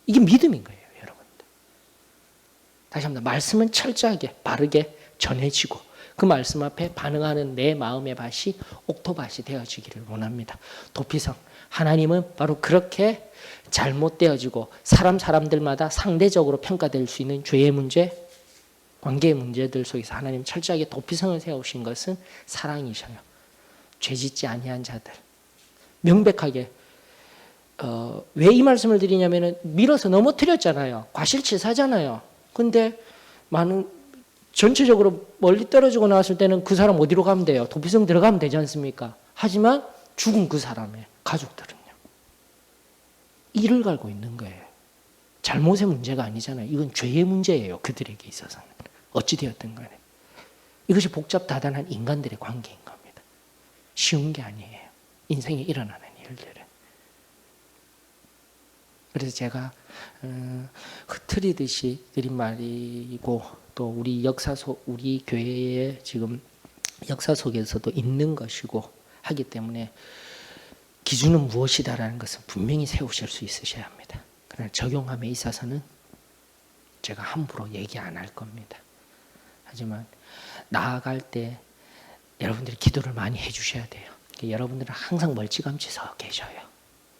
이게 믿음인 거예요. 여러분들. 다시 한번 말씀은 철저하게 바르게 전해지고 그 말씀 앞에 반응하는 내 마음의 밭이 옥토밭이 되어지기를 원합니다. 도피성 하나님은 바로 그렇게 잘못되어지고 사람들마다 상대적으로 평가될 수 있는 죄의 문제 관계의 문제들 속에서 하나님 철저하게 도피성을 세우신 것은 사랑이셔요. 죄짓지 아니한 자들. 명백하게 왜 이 말씀을 드리냐면은 밀어서 넘어뜨렸잖아요. 과실치사잖아요. 근데 많은 전체적으로 멀리 떨어지고 나왔을 때는 그 사람 어디로 가면 돼요? 도피성 들어가면 되지 않습니까? 하지만 죽은 그 사람의 가족들은요. 이를 갈고 있는 거예요. 잘못의 문제가 아니잖아요. 이건 죄의 문제예요. 그들에게 있어서는. 어찌되었든 간에. 이것이 복잡다단한 인간들의 관계인 겁니다. 쉬운 게 아니에요. 인생에 일어나는 일들은. 그래서 제가 흐트리듯이 드린 말이고 또 우리 우리 교회의 지금 역사 속에서도 있는 것이고 하기 때문에 기준은 무엇이다라는 것은 분명히 세우실 수 있으셔야 합니다. 그러나 적용함에 있어서는 제가 함부로 얘기 안 할 겁니다. 하지만 나아갈 때 여러분들이 기도를 많이 해주셔야 돼요. 여러분들은 항상 멀찌감치 서 계셔요.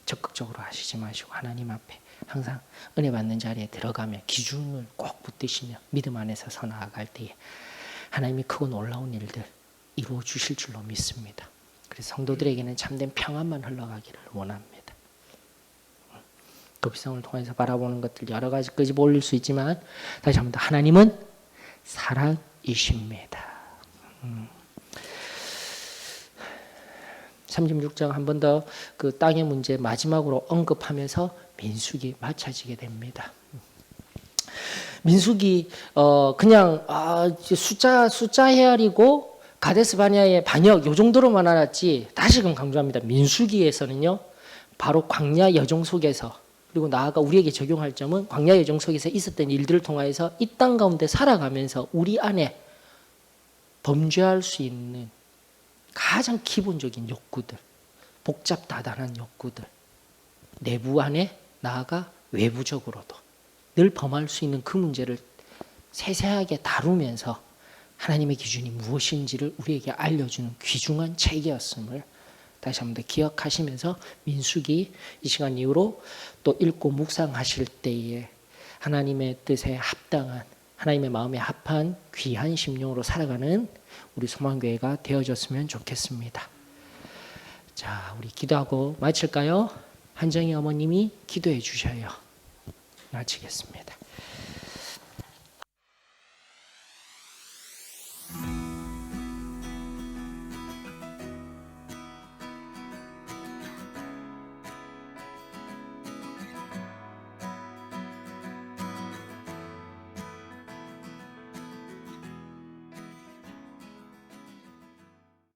적극적으로 하시지 마시고 하나님 앞에 항상 은혜 받는 자리에 들어가며 기준을 꼭 붙드시며 믿음 안에서 서 나아갈 때에 하나님이 크고 놀라운 일들 이루어 주실 줄로 믿습니다. 그래서 성도들에게는 참된 평안만 흘러가기를 원합니다. 도피성을 통해서 바라보는 것들 여러 가지 끄집어 올릴 수 있지만 다시 한번 더 하나님은 사랑이십니다. 36장 한 번 더 그 땅의 문제 마지막으로 언급하면서 민수기 맞춰지게 됩니다. 민수기 그냥 숫자 헤아리고 가데스 바네아의 반역 요 정도로만 알았지 다시금 강조합니다. 민수기에서는요 바로 광야 여정 속에서 그리고 나아가 우리에게 적용할 점은 광야 여정 속에서 있었던 일들을 통하여서 이 땅 가운데 살아가면서 우리 안에 범죄할 수 있는 가장 기본적인 욕구들, 복잡다단한 욕구들, 내부 안에 나아가 외부적으로도 늘 범할 수 있는 그 문제를 세세하게 다루면서 하나님의 기준이 무엇인지를 우리에게 알려주는 귀중한 책이었음을 다시 한번 더 기억하시면서 민수기 이 시간 이후로 또 읽고 묵상하실 때에 하나님의 뜻에 합당한 하나님의 마음에 합한 귀한 심령으로 살아가는 우리 소망교회가 되어졌으면 좋겠습니다. 자, 우리 기도하고 마칠까요? 한정희 어머님이 기도해 주셔요. 마치겠습니다.